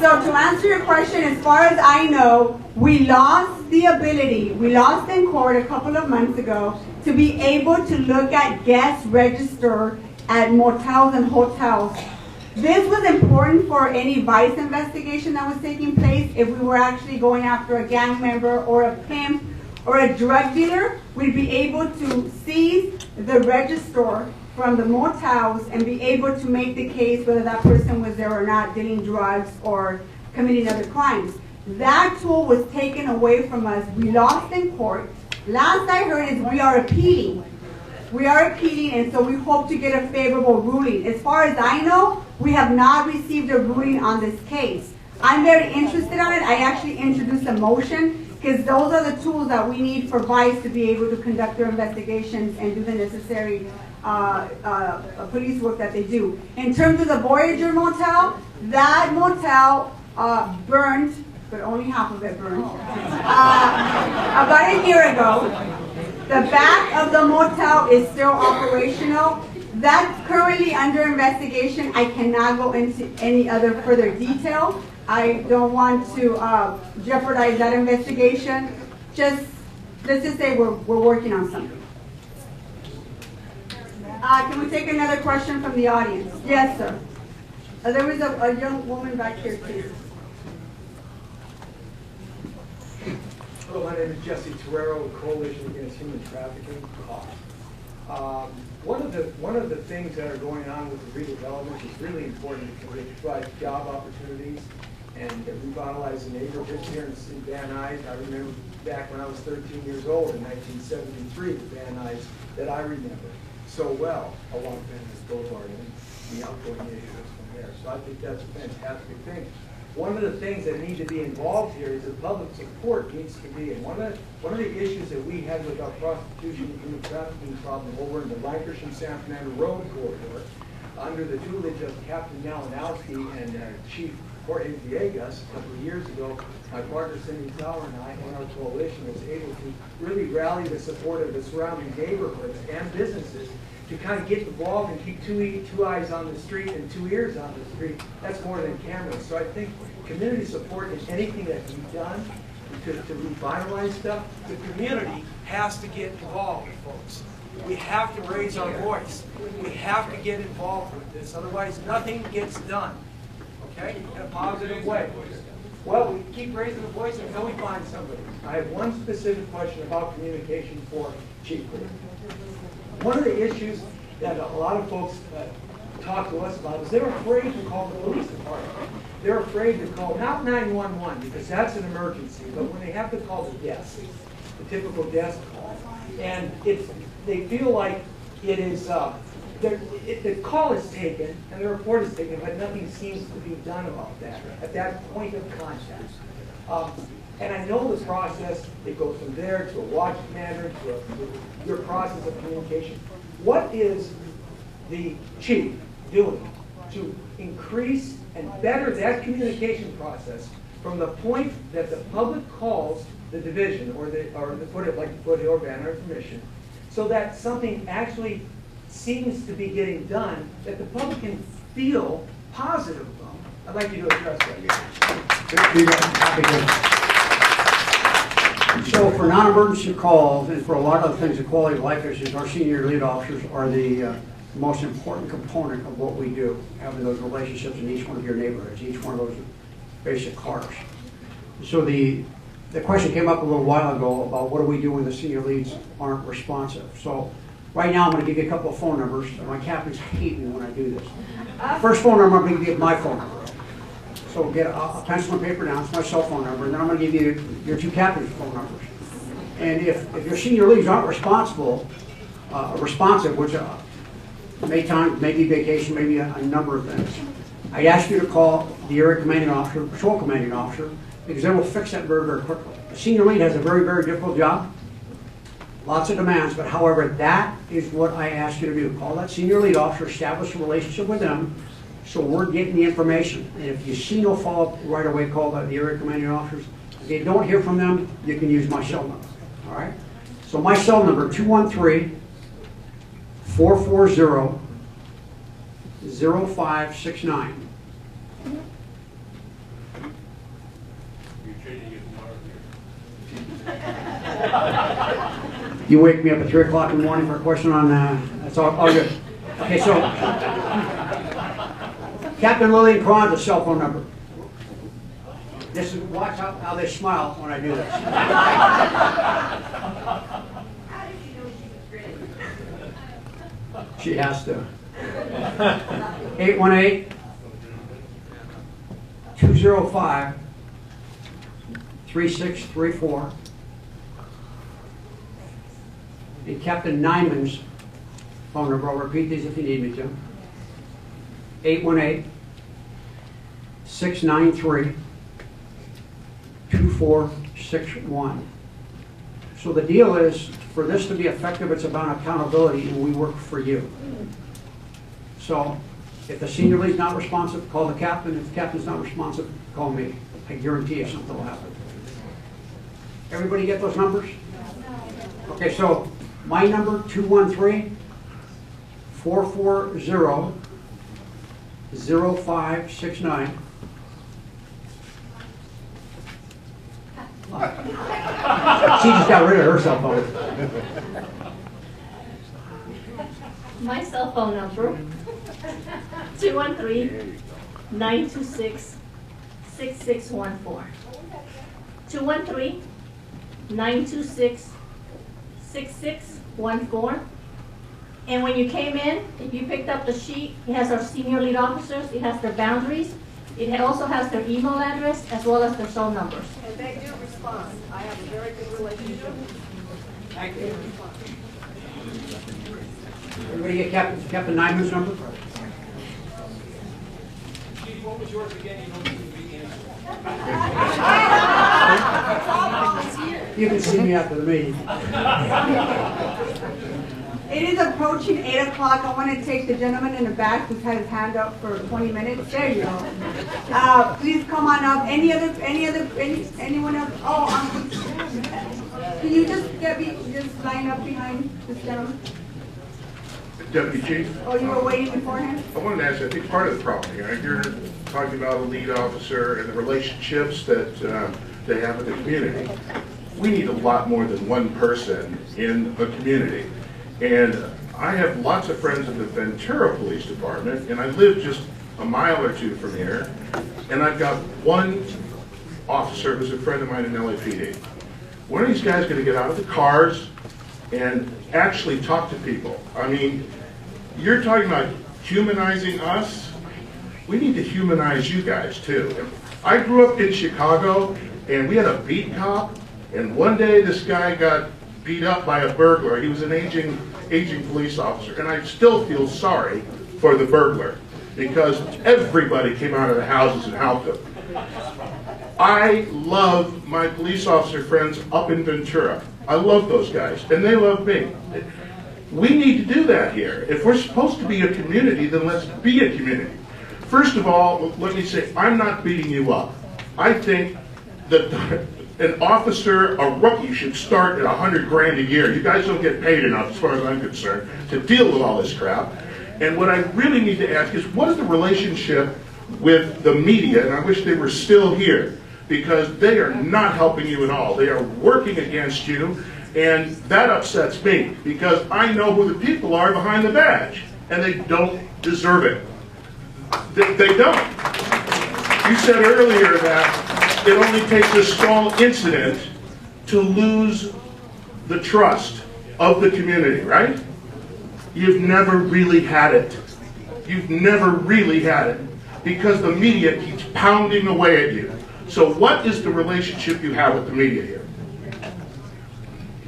So to answer your question, as far as I know, we lost the ability, we lost in court a couple of months ago to be able to look at guest register at motels and hotels. This was important for any vice investigation that was taking place. If we were actually going after a gang member or a pimp or a drug dealer, we'd be able to seize the register from the motels and be able to make the case whether that person was there or not, dealing drugs or committing other crimes. That tool was taken away from us. We lost in court. Last I heard is we are appealing. We are appealing, and so we hope to get a favorable ruling. As far as I know, we have not received a ruling on this case. I'm very interested on it. I actually introduced a motion because those are the tools that we need for vice to be able to conduct their investigations and do the necessary police work that they do. In terms of the Voyager Motel, that motel burned, but only half of it burned, about a year ago. The back of the motel is still operational. That's currently under investigation. I cannot go into any other further detail. I don't want to jeopardize that investigation. Let's just say we're working on something. Can we take another question from the audience? Yes, sir. There was a young woman back here, too. Hello, my name is Jesse Torero, Coalition Against Human Trafficking, COP. One of the things that are going on with the redevelopment is really important because it provides job opportunities and it revitalizes the neighborhoods here in Van Nuys. I remember back when I was 13 years old in 1973, the Van Nuys that I remember so well along Van Nuys Boulevard and the outgoing neighborhoods from there. So I think that's a fantastic thing. One of the things that need to be involved here is that public support needs to be, and one of the issues that we had with our prostitution and human trafficking problem over in the Lankershim-San Fernando Road corridor, under the tutelage of Captain Malinowski and Chief Jorge Villegas a couple of years ago, my partner Cindy Tower and I and our coalition was able to really rally the support of the surrounding neighborhoods and businesses to kind of get involved and keep two eyes on the street and 2 ears on the street. That's more than cameras. So I think community support is anything that can be done to revitalize stuff. The community has to get involved, folks. We have to raise our voice. We have to get involved with this, otherwise nothing gets done, okay, in a positive way. Well, we keep raising the voice until we find somebody. I have one specific question about communication for Chief. One of the issues that a lot of folks talk to us about is they're afraid to call the police department. They're afraid to call, not 911, because that's an emergency, but when they have to call the desk, the typical desk call, and they feel like it is, the call is taken and the report is taken, but nothing seems to be done about that at that point of contact. And I know the process, it goes from there to a watch commander, to your process of communication. What is the chief doing to increase and better that communication process from the point that the public calls the division or put it like the Foothill Banner Commission, so that something actually seems to be getting done that the public can feel positive about? I'd like you to address that. So for non-emergency calls and for a lot of the things, the quality of life issues, our senior lead officers are the most important component of what we do, having those relationships in each one of your neighborhoods, each one of those basic cars. So the question came up a little while ago about what do we do when the senior leads aren't responsive. So right now I'm going to give you a couple of phone numbers. My captains hate me when I do this. First phone number, I'm going to give you my phone number. So get a pencil and paper down, it's my cell phone number, and then I'm going to give you your two captains' phone numbers. And if your senior leads aren't responsive, which may be vacation, maybe a number of things, I'd ask you to call the area commanding officer, patrol commanding officer, because they will fix that very, very quickly. A senior lead has a very, very difficult job, lots of demands, but however, that is what I ask you to do. Call that senior lead officer, establish a relationship with them, so we're getting the information. And if you see no follow-up right away, call the area commanding officers. If you don't hear from them, you can use my cell number. All right? So my cell number, 213-440-0569. You wake me up at 3 o'clock in the morning for a question on that's all good. Okay, so Captain Lillian Carranza's cell phone number. This is, watch how they smile when I do this. How did you know she was great? She has to. 818-205-3634. And Captain Neiman's phone number, I'll repeat these if you need me to. 818-693-2461. So the deal is, for this to be effective, it's about accountability, and we work for you. So if the senior lead's not responsive, call the captain. If the captain's not responsive, call me. I guarantee you something will happen. Everybody get those numbers? Okay, so my number, 213-440-0569. She just got rid of her cell phone. My cell phone number, 213-926-6614. 926-6614. And when you came in, if you picked up the sheet, it has our senior lead officers, it has their boundaries, it also has their email address, as well as their phone numbers. And they do respond. I have a very good relationship. Thank you. Everybody get Captain Neiman's number? Chief, what was yours again? You don't need to be answered. You can see me after the meeting. It is approaching 8 o'clock. I want to take the gentleman in the back who's had his hand up for 20 minutes. There you go. Please come on up. Anyone else? Oh, can you just line up behind this gentleman? Deputy Chief? Oh, you were waiting beforehand? I wanted to ask, I think part of the problem here, you're talking about a lead officer and the relationships that they have with the community. We need a lot more than one person in a community. And I have lots of friends in the Ventura Police Department, and I live just a mile or two from here, and I've got one officer who's a friend of mine in LAPD. When are these guys going to get out of the cars and actually talk to people? I mean, you're talking about humanizing us. We need to humanize you guys too. I grew up in Chicago, and we had a beat cop, and one day this guy got beat up by a burglar. He was an aging police officer, and I still feel sorry for the burglar because everybody came out of the houses and helped him. I love my police officer friends up in Ventura. I love those guys, and they love me. We need to do that here. If we're supposed to be a community, then let's be a community. First of all, let me say, I'm not beating you up. I think that an officer, a rookie, should start at $100 grand a year. You guys don't get paid enough, as far as I'm concerned, to deal with all this crap. And what I really need to ask is, what is the relationship with the media? And I wish they were still here, because they are not helping you at all. They are working against you, and that upsets me, because I know who the people are behind the badge, and they don't deserve it. They don't. You said earlier that it only takes a small incident to lose the trust of the community, right? You've never really had it. You've never really had it because the media keeps pounding away at you. So what is the relationship you have with the media here?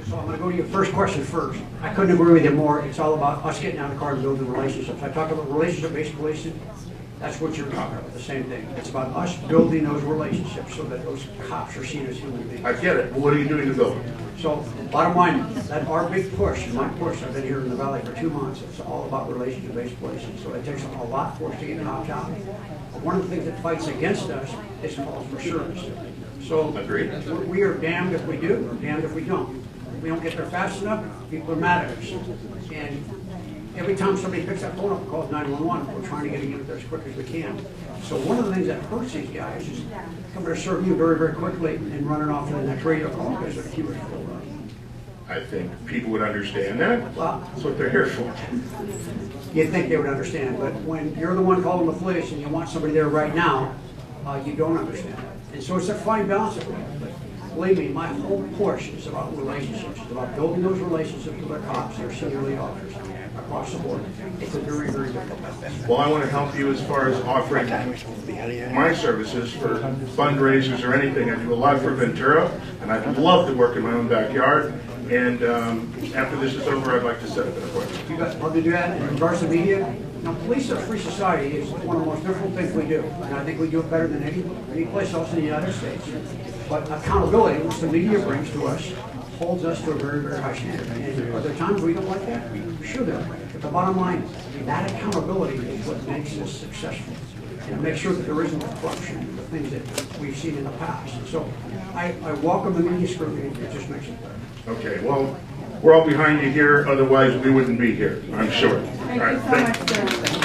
So I'm going to go to your first question first. I couldn't agree with you more. It's all about us getting out of the car and building relationships. I talked about relationship-based policing. That's what you're talking about, the same thing. It's about us building those relationships so that those cops are seen as human beings. I get it, but what are you doing to build it? So, bottom line, that our big push, my push, I've been here in the Valley for 2 months, it's all about relationship-based policing. So it takes a lot for us to get cops out. But one of the things that fights against us is calls for service. So, agreed. We are damned if we do, or damned if we don't. If we don't get there fast enough, people are mad at us. And every time somebody picks that phone up and calls 911, we're trying to get a unit there as quick as we can. So one of the things that hurts these guys is coming to serve you very, very quickly and running off in the next radio call because they're keeping it full. I think people would understand that. Well, that's what they're here for. You'd think they would understand, but when you're the one calling the police and you want somebody there right now, you don't understand. And so it's a fine balance of it. Believe me, my whole push is about relationships. It's about building those relationships with our cops, their senior lead officers across the board. It's a very, very difficult process. Well, I want to help you as far as offering my services for fundraisers or anything. I do a lot for Ventura, and I'd love to work in my own backyard. And after this is over, I'd like to set up an appointment. You guys love to do that. In regards to media, police are a free society. It's one of the most difficult things we do. And I think we do it better than any place else in the United States. But accountability, which the media brings to us, holds us to a very, very high standard. And are there times we don't like that? Sure there are. But the bottom line, that accountability is what makes us successful. And make sure that there isn't corruption, the things that we've seen in the past. And so I welcome the media scrutiny. It just makes it better. Okay, well, we're all behind you here. Otherwise, we wouldn't be here, I'm sure. Thank you so much, sir.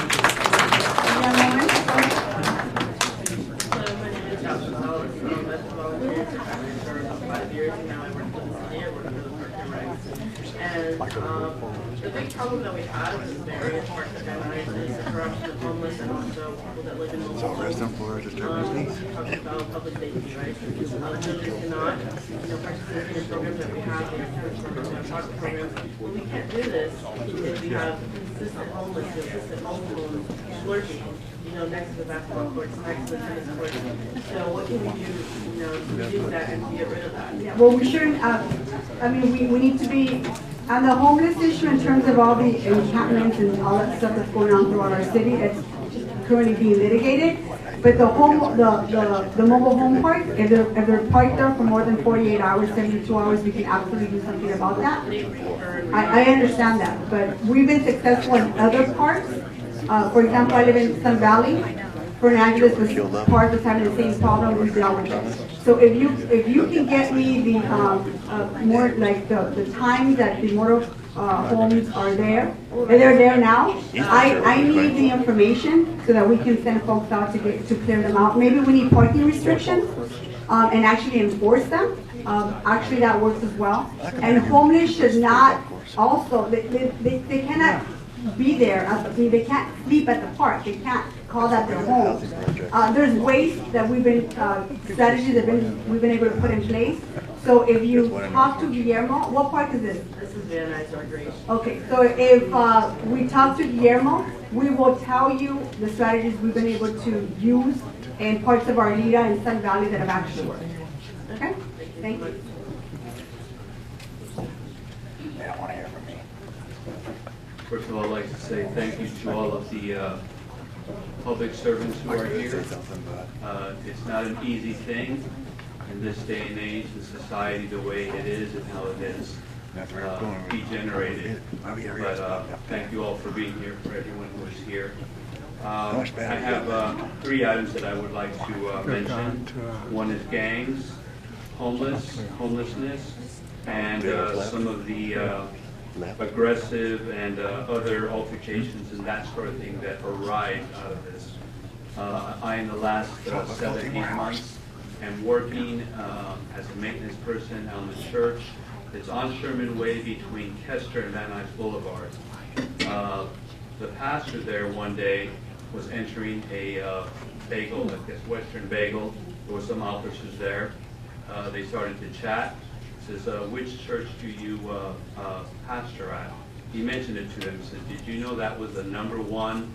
And the big problem that we have in various parts of Van Nuys is the corruption of homeless and also people that live in mobile homes. Talking about public safety, right? Children cannot, participate in programs that we have, park programs. Well, we can't do this if we have consistent homeless, consistent mobile homes lurking, next to the basketball courts, next to the tennis courts. So what can we do, to reduce that and to get rid of that? Yeah, well, we shouldn't, we need to be, on the homeless issue in terms of all the encampments and all that stuff that's going on throughout our city, it's currently being litigated. But the mobile home park, if they're parked there for more than 48 hours, 72 hours, we can absolutely do something about that. I understand that, but we've been successful in other parks. For example, I live in Sun Valley. Fernandez was park was having the same problem, we dealt with it. So if you can get me the more like the times that the motor homes are there, and they're there now, I need the information so that we can send folks out to clear them out. Maybe we need parking restrictions and actually enforce them. Actually, that works as well. And homeless should not also they cannot be there. They can't sleep at the park. They can't call that their home. There's ways that we've been strategies that we've been able to put in place. So if you talk to Guillermo, what park is this? This is Van Nuys Recreation. Okay, so if we talk to Guillermo, we will tell you the strategies we've been able to use in parts of Arleta and Sun Valley that have actually worked. Okay, thank you. They don't want to hear from me. First of all, I'd like to say thank you to all of the public servants who are here. It's not an easy thing in this day and age, in society the way it is and how it is degenerated. But thank you all for being here, for everyone who is here. I have 3 items that I would like to mention. One is gangs, homelessness, and some of the aggressive and other altercations and that sort of thing that arise out of this. I, in the last 7-8 months, am working as a maintenance person on the church. It's on Sherman Way between Kester and Van Nuys Boulevard. The pastor there one day was entering a bagel, I guess Western bagel. There were some officers there. They started to chat. Says, which church do you pastor at? He mentioned it to them. He said, did you know that was the #1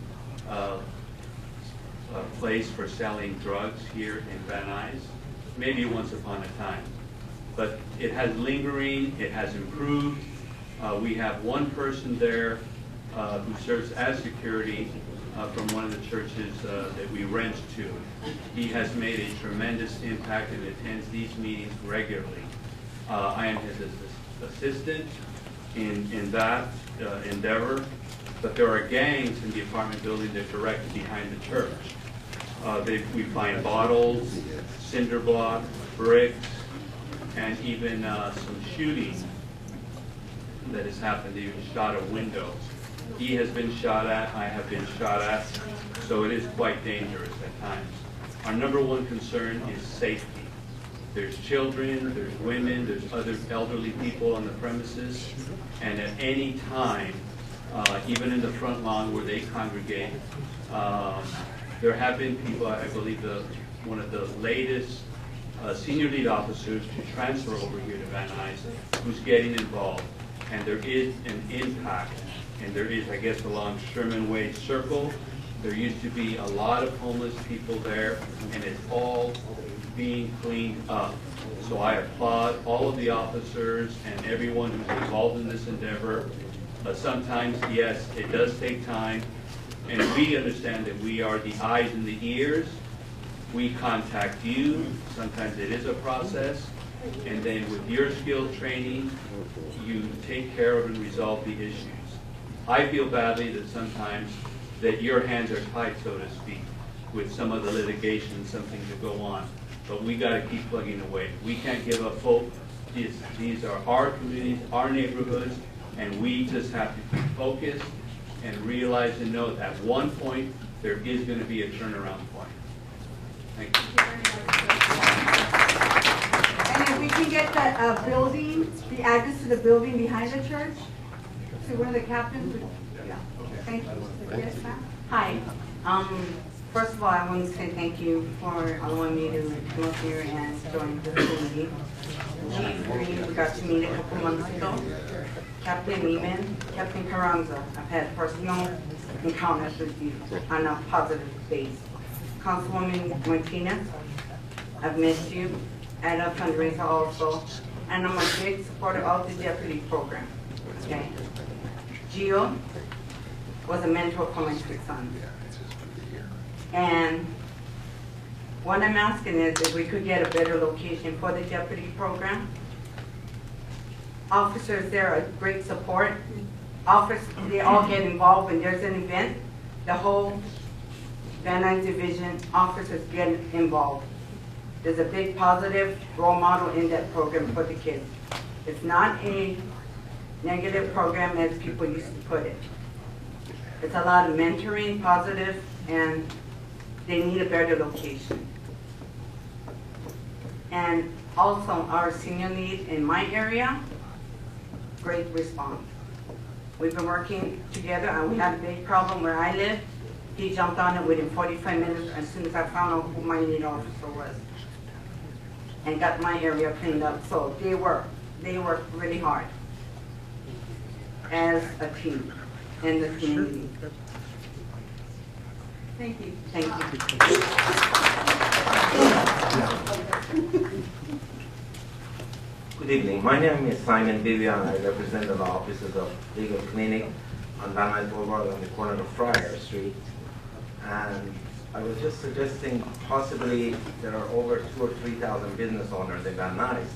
place for selling drugs here in Van Nuys? Maybe once upon a time. But it has lingering, it has improved. We have one person there who serves as security from one of the churches that we rent to. He has made a tremendous impact and attends these meetings regularly. I am his assistant in that endeavor, but there are gangs in the apartment building that are directly behind the church. We find bottles, cinder blocks, bricks, and even some shooting that has happened. They even shot a window. He has been shot at, I have been shot at, so it is quite dangerous at times. Our #1 concern is safety. There's children, there's women, there's other elderly people on the premises, and at any time, even in the front lawn where they congregate, there have been people, I believe one of the latest senior lead officers to transfer over here to Van Nuys who's getting involved, and there is an impact, and there is, I guess, along Sherman Way Circle, there used to be a lot of homeless people there, and it's all being cleaned up. So I applaud all of the officers and everyone who's involved in this endeavor. Sometimes, yes, it does take time, and we understand that we are the eyes and the ears. We contact you. Sometimes it is a process, and then with your skills training, you take care of and resolve the issues. I feel badly that sometimes that your hands are tied, so to speak, with some of the litigation and some things that go on. But we got to keep plugging away. We can't give up hope. These are our communities, our neighborhoods, and we just have to keep focused and realize and know that at one point there is going to be a turnaround point. Thank you. And if we can get the building, the address to the building behind the church, to one of the captains. Yeah. Thank you. Yes, ma'am. Hi. First of all, I want to say thank you for allowing me to come up here and join this meeting. Chief Green, we got to meet a couple months ago. Captain Neiman, Captain Carranza, I've had personal encounters with you on a positive base. Councilwoman Martinez, I've missed you at a fundraiser also, and I'm a big supporter of the Jeopardy program. Okay. Gio was a mentor for my 6 sons. And what I'm asking is if we could get a better location for the Jeopardy program. Officers there are great support. Officers, they all get involved when there's an event. The whole Van Nuys division, officers get involved. There's a big positive role model in that program for the kids. It's not a negative program as people used to put it. It's a lot of mentoring, positive, and they need a better location. And also our senior lead in my area, great response. We've been working together and we had a big problem where I live. He jumped on it within 45 minutes as soon as I found out who my lead officer was and got my area cleaned up. So they work really hard as a team in the community. Thank you. Thank you. Good evening. My name is Simon Vivian. I represent the law offices of Legal Clinic on Van Nuys Boulevard on the corner of Friar Street. And I was just suggesting possibly there are over 2,000 or 3,000 business owners in Van Nuys.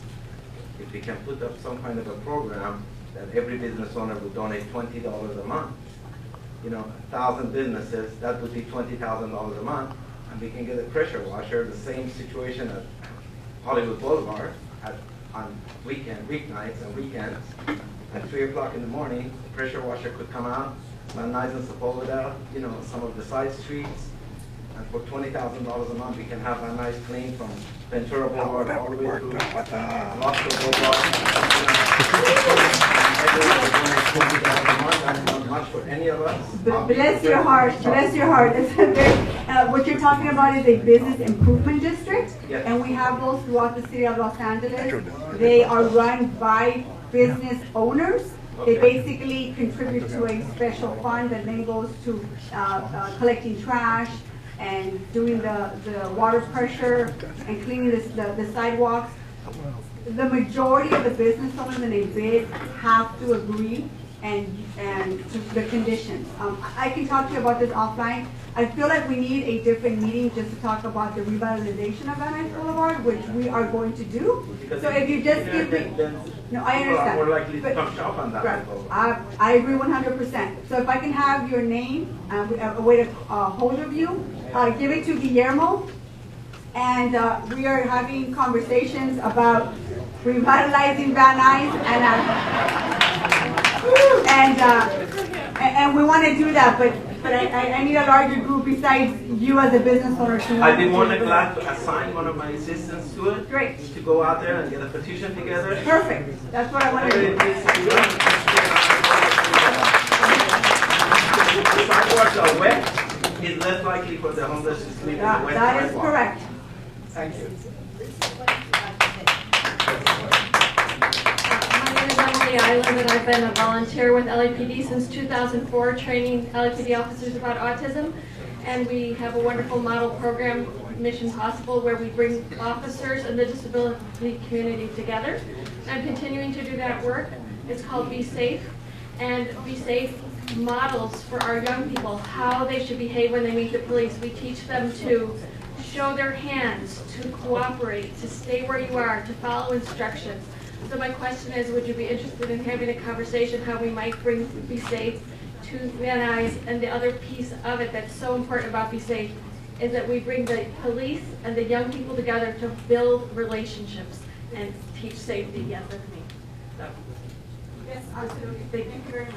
If we can put up some kind of a program that every business owner would donate $20 a month. You know, 1,000 businesses, that would be $20,000 a month. And we can get a pressure washer, the same situation at Hollywood Boulevard on weeknights and weekends. At 3 o'clock in the morning, the pressure washer could come out, Van Nuys and Sepulveda, you know, some of the side streets. And for $20,000 a month, we can have Van Nuys clean from Ventura Boulevard all the way to Gloucester Boulevard. Everyone would donate $20 a month. That's not much for any of us. Bless your heart, bless your heart. It's a very, what you're talking about is a business improvement district, Yes. and we have those throughout the city of Los Angeles. They are run by business owners. They basically contribute to a special fund that then goes to collecting trash and doing the water pressure and cleaning the sidewalks. The majority of the business owners in a bid have to agree and to the conditions. I can talk to you about this offline. I feel like we need a different meeting just to talk about the revitalization of Van Nuys Boulevard, which we are going to do. So if you just give me, no, I People are understand. more likely to But- come shop on that. Right. I agree 100%. So if I can have your name, a way to hold of you, give it to Guillermo. And we are having conversations about revitalizing Van Nuys and we want to do that, but I need a larger group besides you as a business owner to I'd be more than glad to assign one of my assistants to it. Great. To go out there and get a petition together. Perfect. That's what I want to do. If the sidewalks are wet, it's less likely for the homeless to sleep in the wet That is sidewalk. correct. Thank you. Island, and I've been a volunteer with LAPD since 2004, training LAPD officers about autism. And we have a wonderful model program, Mission Possible, where we bring officers and the disability community together. I'm continuing to do that work. It's called Be Safe. And Be Safe models for our young people how they should behave when they meet the police. We teach them to show their hands, to cooperate, to stay where you are, to follow instructions. So my question is, would you be interested in having a conversation how we might bring Be Safe to Van Nuys? And the other piece of it that's so important about Be Safe is that we bring the police and the young people together to build relationships and teach safety. Yes, that's me. So. Yes, absolutely. Thank you very much.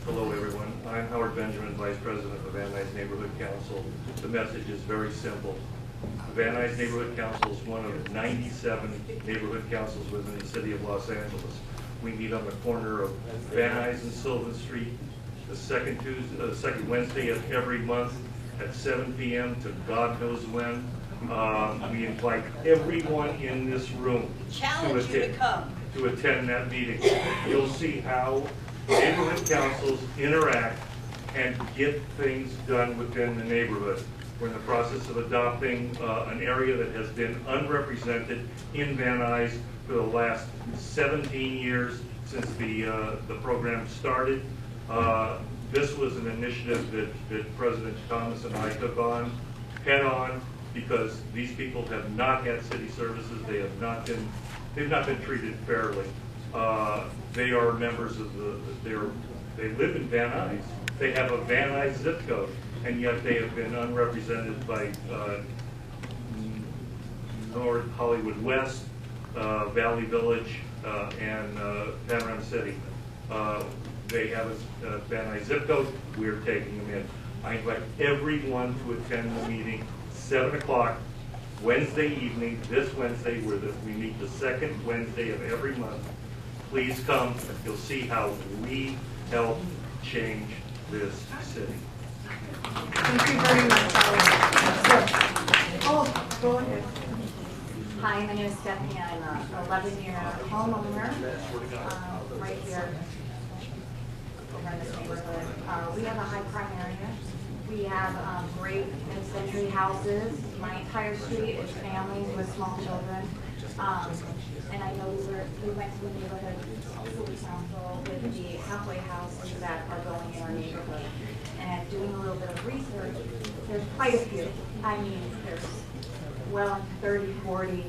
Hello, everyone. I'm Howard Benjamin, Vice President of Van Nuys Neighborhood Council. The message is very simple. Van Nuys Neighborhood Council is one of 97 neighborhood councils within the city of Los Angeles. We meet on the corner of Van Nuys and Sylvan Street the second Wednesday of every month at 7 p.m. to God knows when. We invite everyone in this room to attend that meeting. You'll see how neighborhood councils interact and get things done within the neighborhood. We're in the process of adopting an area that has been unrepresented in Van Nuys for the last 17 years since the program started. This was an initiative that President Thomas and I took on head on because these people have not had city services. They've not been treated fairly. They are members of they live in Van Nuys. They have a Van Nuys zip code, and yet they have been unrepresented by North Hollywood West, Valley Village, and Panorama City. They have a Van Nuys zip code. We're taking them in. I invite everyone to attend the meeting, 7 o'clock, Wednesday evening, this Wednesday, we meet the second Wednesday of every month. Please come. You'll see how we help change this city. Thank you very much. Oh, go ahead. Hi, my name is Stephanie. I'm an 11-year homeowner right here over in this neighborhood. We have a high crime area. We have great mid-century houses. My entire street is families with small children. And I know we went to the neighborhood city council with the halfway houses that are going in our neighborhood. And doing a little bit of research, there's quite a few. I mean, there's well 30, 40.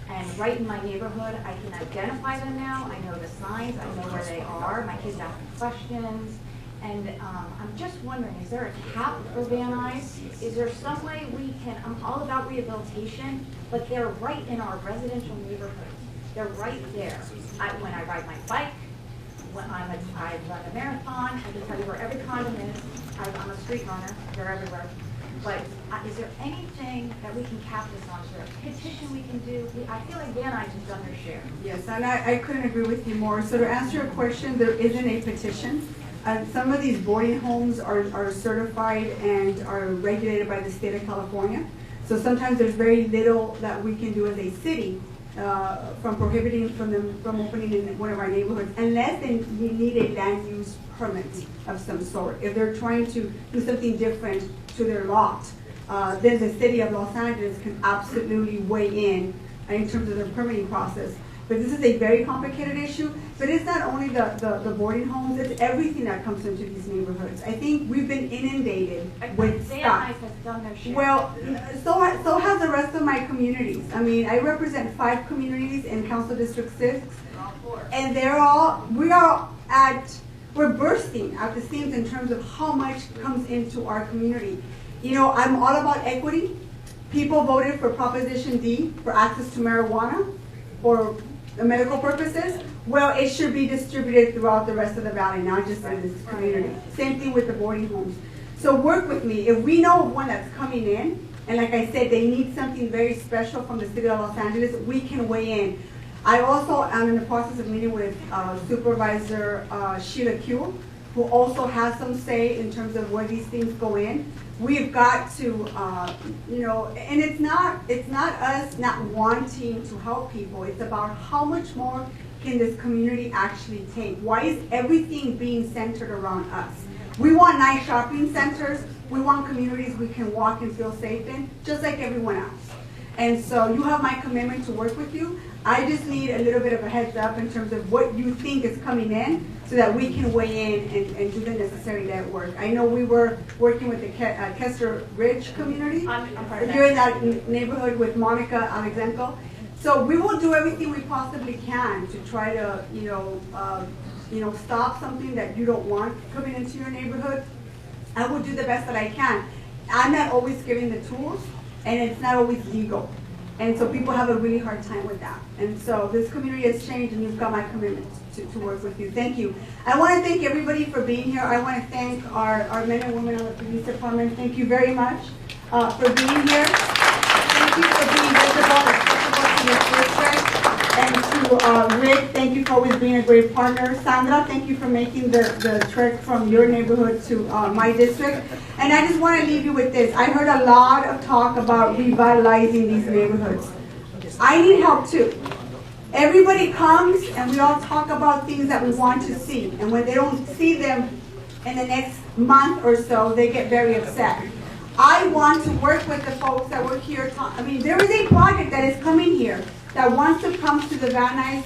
And right in my neighborhood, I can identify them now. I know the signs. I know where they are. My kids ask questions. And I'm just wondering, is there a cap for Van Nuys? Is there some way we can, I'm all about rehabilitation, but they're right in our residential neighborhoods. They're right there. When I ride my bike, when I run a marathon, I can tell you where every condom is. I'm a street runner, they're everywhere. But is there anything that we can cap this on? Is there a petition we can do? I feel like Van Nuys has done their share. Yes, and I couldn't agree with you more. So to answer your question, there isn't a petition. Some of these boarding homes are certified and are regulated by the state of California. So sometimes there's very little that we can do as a city from prohibiting them from opening in one of our neighborhoods, unless they need a land use permit of some sort. If they're trying to do something different to their lot, then the city of Los Angeles can absolutely weigh in terms of their permitting process. But this is a very complicated issue. But it's not only the boarding homes, it's everything that comes into these neighborhoods. I think we've been inundated with stuff. Van Nuys has done their share. Well, so has the rest of my communities. I mean, I represent 5 communities in Council District 6. And we're bursting at the seams in terms of how much comes into our community. You know, I'm all about equity. People voted for Proposition D for access to marijuana for medical purposes. Well, it should be distributed throughout the rest of the valley, not just in this community. Same thing with the boarding homes. So work with me. If we know of one that's coming in, and like I said, they need something very special from the city of Los Angeles, we can weigh in. I also am in the process of meeting with Supervisor Sheila Kuehl, who also has some say in terms of where these things go in. We've got to, and it's not us not wanting to help people. It's about how much more can this community actually take? Why is everything being centered around us? We want nice shopping centers. We want communities we can walk and feel safe in, just like everyone else. And so you have my commitment to work with you. I just need a little bit of a heads up in terms of what you think is coming in so that we can weigh in and do the necessary legwork. I know we were working with the Kester Ridge community. You're in that neighborhood with Monica Alexenko. So we will do everything we possibly can to try to, stop something that you don't want coming into your neighborhood. I will do the best that I can. I'm not always giving the tools, and it's not always legal. And so people have a really hard time with that. And so this community has changed, and you've got my commitment to work with you. Thank you. I want to thank everybody for being here. I want to thank our men and women on the police department. Thank you very much for being here. thank you for being visible and accessible to your district. And to Rick, thank you for always being a great partner. Sandra, thank you for making the trek from your neighborhood to my district. And I just want to leave you with this. I heard a lot of talk about revitalizing these neighborhoods. I need help too. Everybody comes and we all talk about things that we want to see. And when they don't see them in the next month or so, they get very upset. I want to work with the folks that work here. I mean, there is a project that is coming here that wants to come to the Van Nuys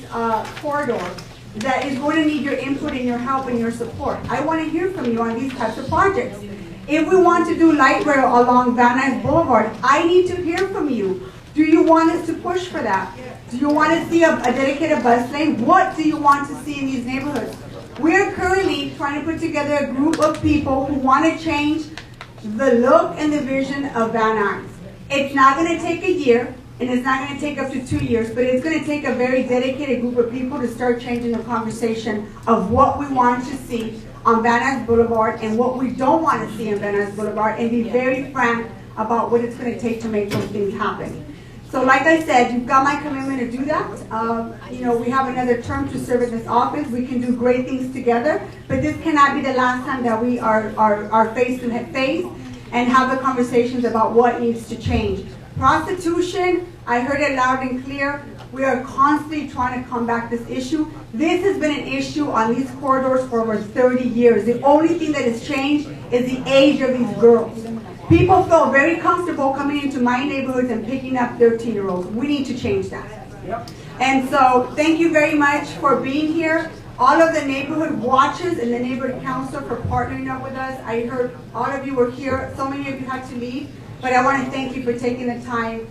corridor that is going to need your input and your help and your support. I want to hear from you on these types of projects. If we want to do light rail along Van Nuys Boulevard, I need to hear from you. Do you want us to push for that? Do you want to see a dedicated bus lane? What do you want to see in these neighborhoods? We're currently trying to put together a group of people who want to change the look and the vision of Van Nuys. It's not going to take a year, and it's not going to take up to 2 years, but it's going to take a very dedicated group of people to start changing the conversation of what we want to see on Van Nuys Boulevard and what we don't want to see on Van Nuys Boulevard, and be very frank about what it's going to take to make those things happen. So like I said, you've got my commitment to do that. You know, we have another term to serve in this office. We can do great things together, but this cannot be the last time that we are face to face and have the conversations about what needs to change. Prostitution, I heard it loud and clear. We are constantly trying to combat this issue. This has been an issue on these corridors for over 30 years. The only thing that has changed is the age of these girls. People feel very comfortable coming into my neighborhoods and picking up 13-year-olds. We need to change that. Yep. And so thank you very much for being here. All of the neighborhood watches and the neighborhood council for partnering up with us. I heard all of you were here. So many of you had to leave. But I want to thank you for taking the time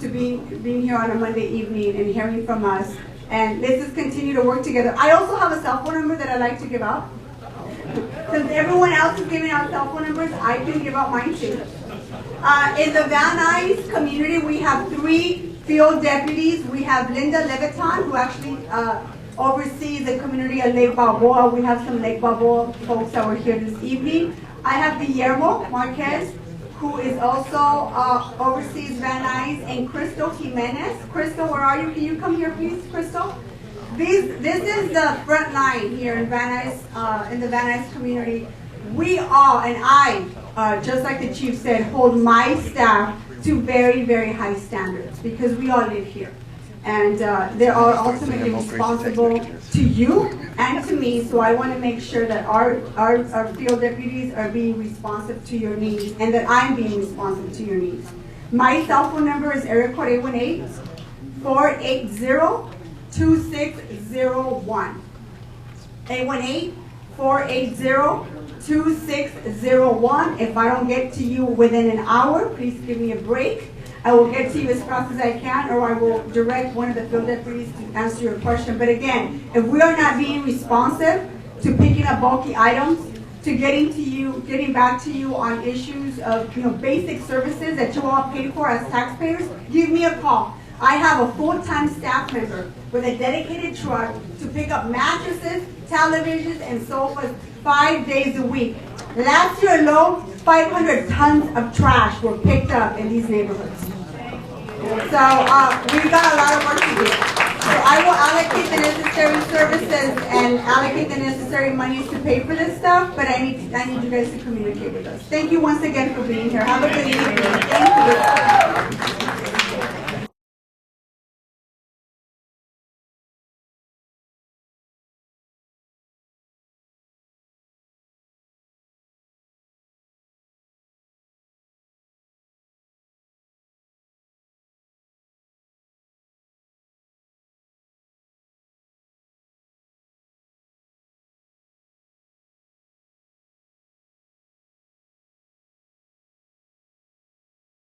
to being here on a Monday evening and hearing from us. And let's just continue to work together. I also have a cell phone number that I like to give out. Since everyone else is giving out cell phone numbers, I can give out mine too. In the Van Nuys community, we have 3 field deputies. We have Linda Leviton, who actually oversees the community of Lake Balboa. We have some Lake Balboa folks that were here this evening. I have Guillermo Marquez, who is also oversees Van Nuys, and Crystal Jimenez. Crystal, where are you? Can you come here, please, Crystal? This is the front line here in Van Nuys, in the Van Nuys community. We all, and I, just like the chief said, hold my staff to very, very high standards because we all live here. And they are ultimately responsible to you and to me, so I want to make sure that our field deputies are being responsive to your needs and that I'm being responsive to your needs. My cell phone number is area code 818-480-2601. 818-480-2601. If I don't get to you within an hour, please give me a break. I will get to you as fast as I can, or I will direct one of the field deputies to answer your question. But again, if we are not being responsive to picking up bulky items, to getting back to you on issues of basic services that you all pay for as taxpayers, give me a call. I have a full-time staff member with a dedicated truck to pick up mattresses, televisions, and sofas 5 days a week. Last year alone, 500 tons of trash were picked up in these neighborhoods. So we've got a lot of work to do. So I will allocate the necessary services and allocate the necessary monies to pay for this stuff, but I need you guys to communicate with us. Thank you once again for being here. Have a good evening. Thank you.